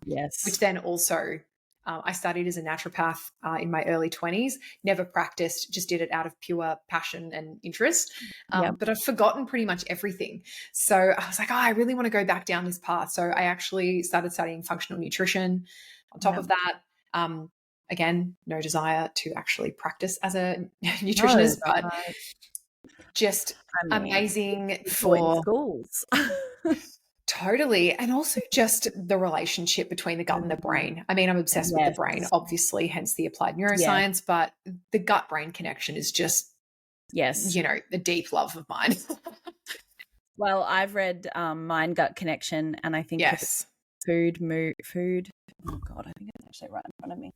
Yes. Which then also, I studied as a naturopath in my early 20s, never practiced, just did it out of pure passion and interest. But I've forgotten pretty much everything. So I was like, I really want to go back down this path. So I actually started studying functional nutrition. On top of that, again, no desire to actually practice as a nutritionist, but just amazing for schools. Totally. And also just the relationship between the gut and the brain. I mean, I'm obsessed with the brain, obviously, hence the applied neuroscience, but the gut-brain connection is just, a deep love of mine. Well, I've read Mind Gut Connection, and I think food. Oh God, I think it's actually right in front of me.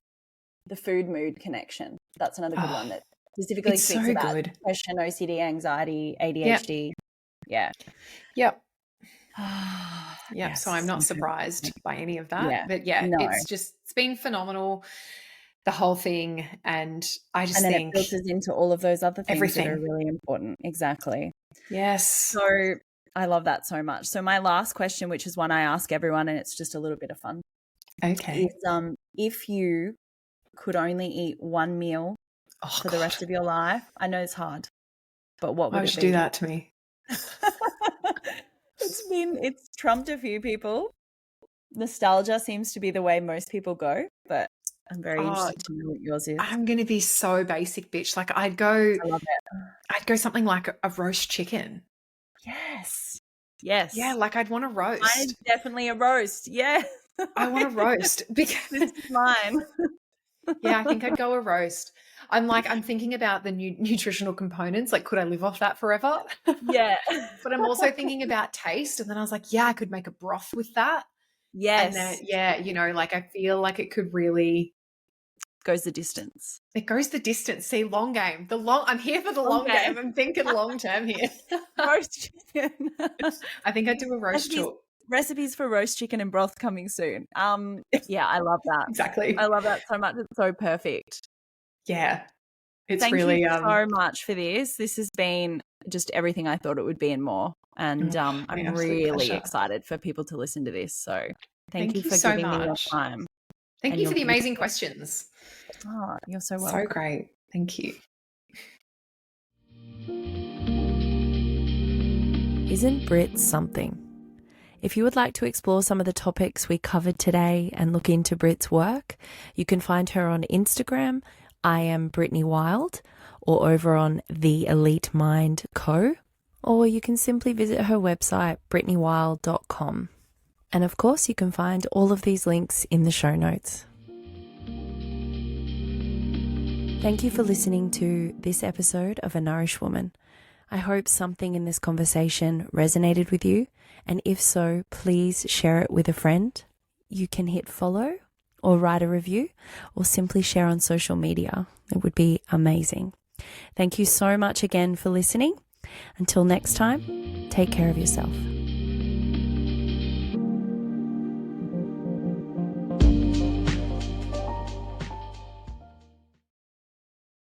The Food Mood Connection. That's another good one that specifically speaks about depression, OCD, anxiety, ADHD. Yeah. Yep. So I'm not surprised by any of that. But it's been phenomenal, the whole thing. And I just think it filters into all of those other things that are really important. Exactly. Yes. So I love that so much. So my last question, which is one I ask everyone, and it's just a little bit of fun. Okay. Is if you could only eat one meal for the rest of your life, I know it's hard, but what would it be? Why would you do that to me? It's trumped a few people. Nostalgia seems to be the way most people go, but I'm very interested to know what yours is. I'm going to be so basic, bitch. Like I love it. I'd go something like a roast chicken. Yes. Yeah, like I'd want a roast. Mine's definitely a roast. Yeah. I want a roast because this is mine. Yeah, I think I'd go a roast. I'm thinking about the nutritional components. Like, could I live off that forever? Yeah. But I'm also thinking about taste. And then I was like, I could make a broth with that. Yes. And then, I feel like it could really goes the distance. It goes the distance. See, long game. I'm here for the long game. I'm thinking long term here. Roast chicken. I think I'd do a roast chook. Recipes for roast chicken and broth coming soon. Yeah, I love that. Exactly. I love that so much. It's so perfect. Yeah. Thank you so much for this. This has been just everything I thought it would be and more. And I'm really excited for people to listen to this. So thank you for so giving much. me your time. Thank you for the amazing questions. Oh, you're so welcome. So great. Thank you. Isn't Brit something? If you would like to explore some of the topics we covered today and look into Brit's work, you can find her on Instagram, I am Brittany Wilde, or over on The Elite Mind Co. Or you can simply visit her website, brittanywild.com. And of course, you can find all of these links in the show notes. Thank you for listening to this episode of A Nourished Woman. I hope something in this conversation resonated with you, and if so, please share it with a friend. You can hit follow or write a review or simply share on social media. It would be amazing. Thank you so much again for listening. Until next time, take care of yourself.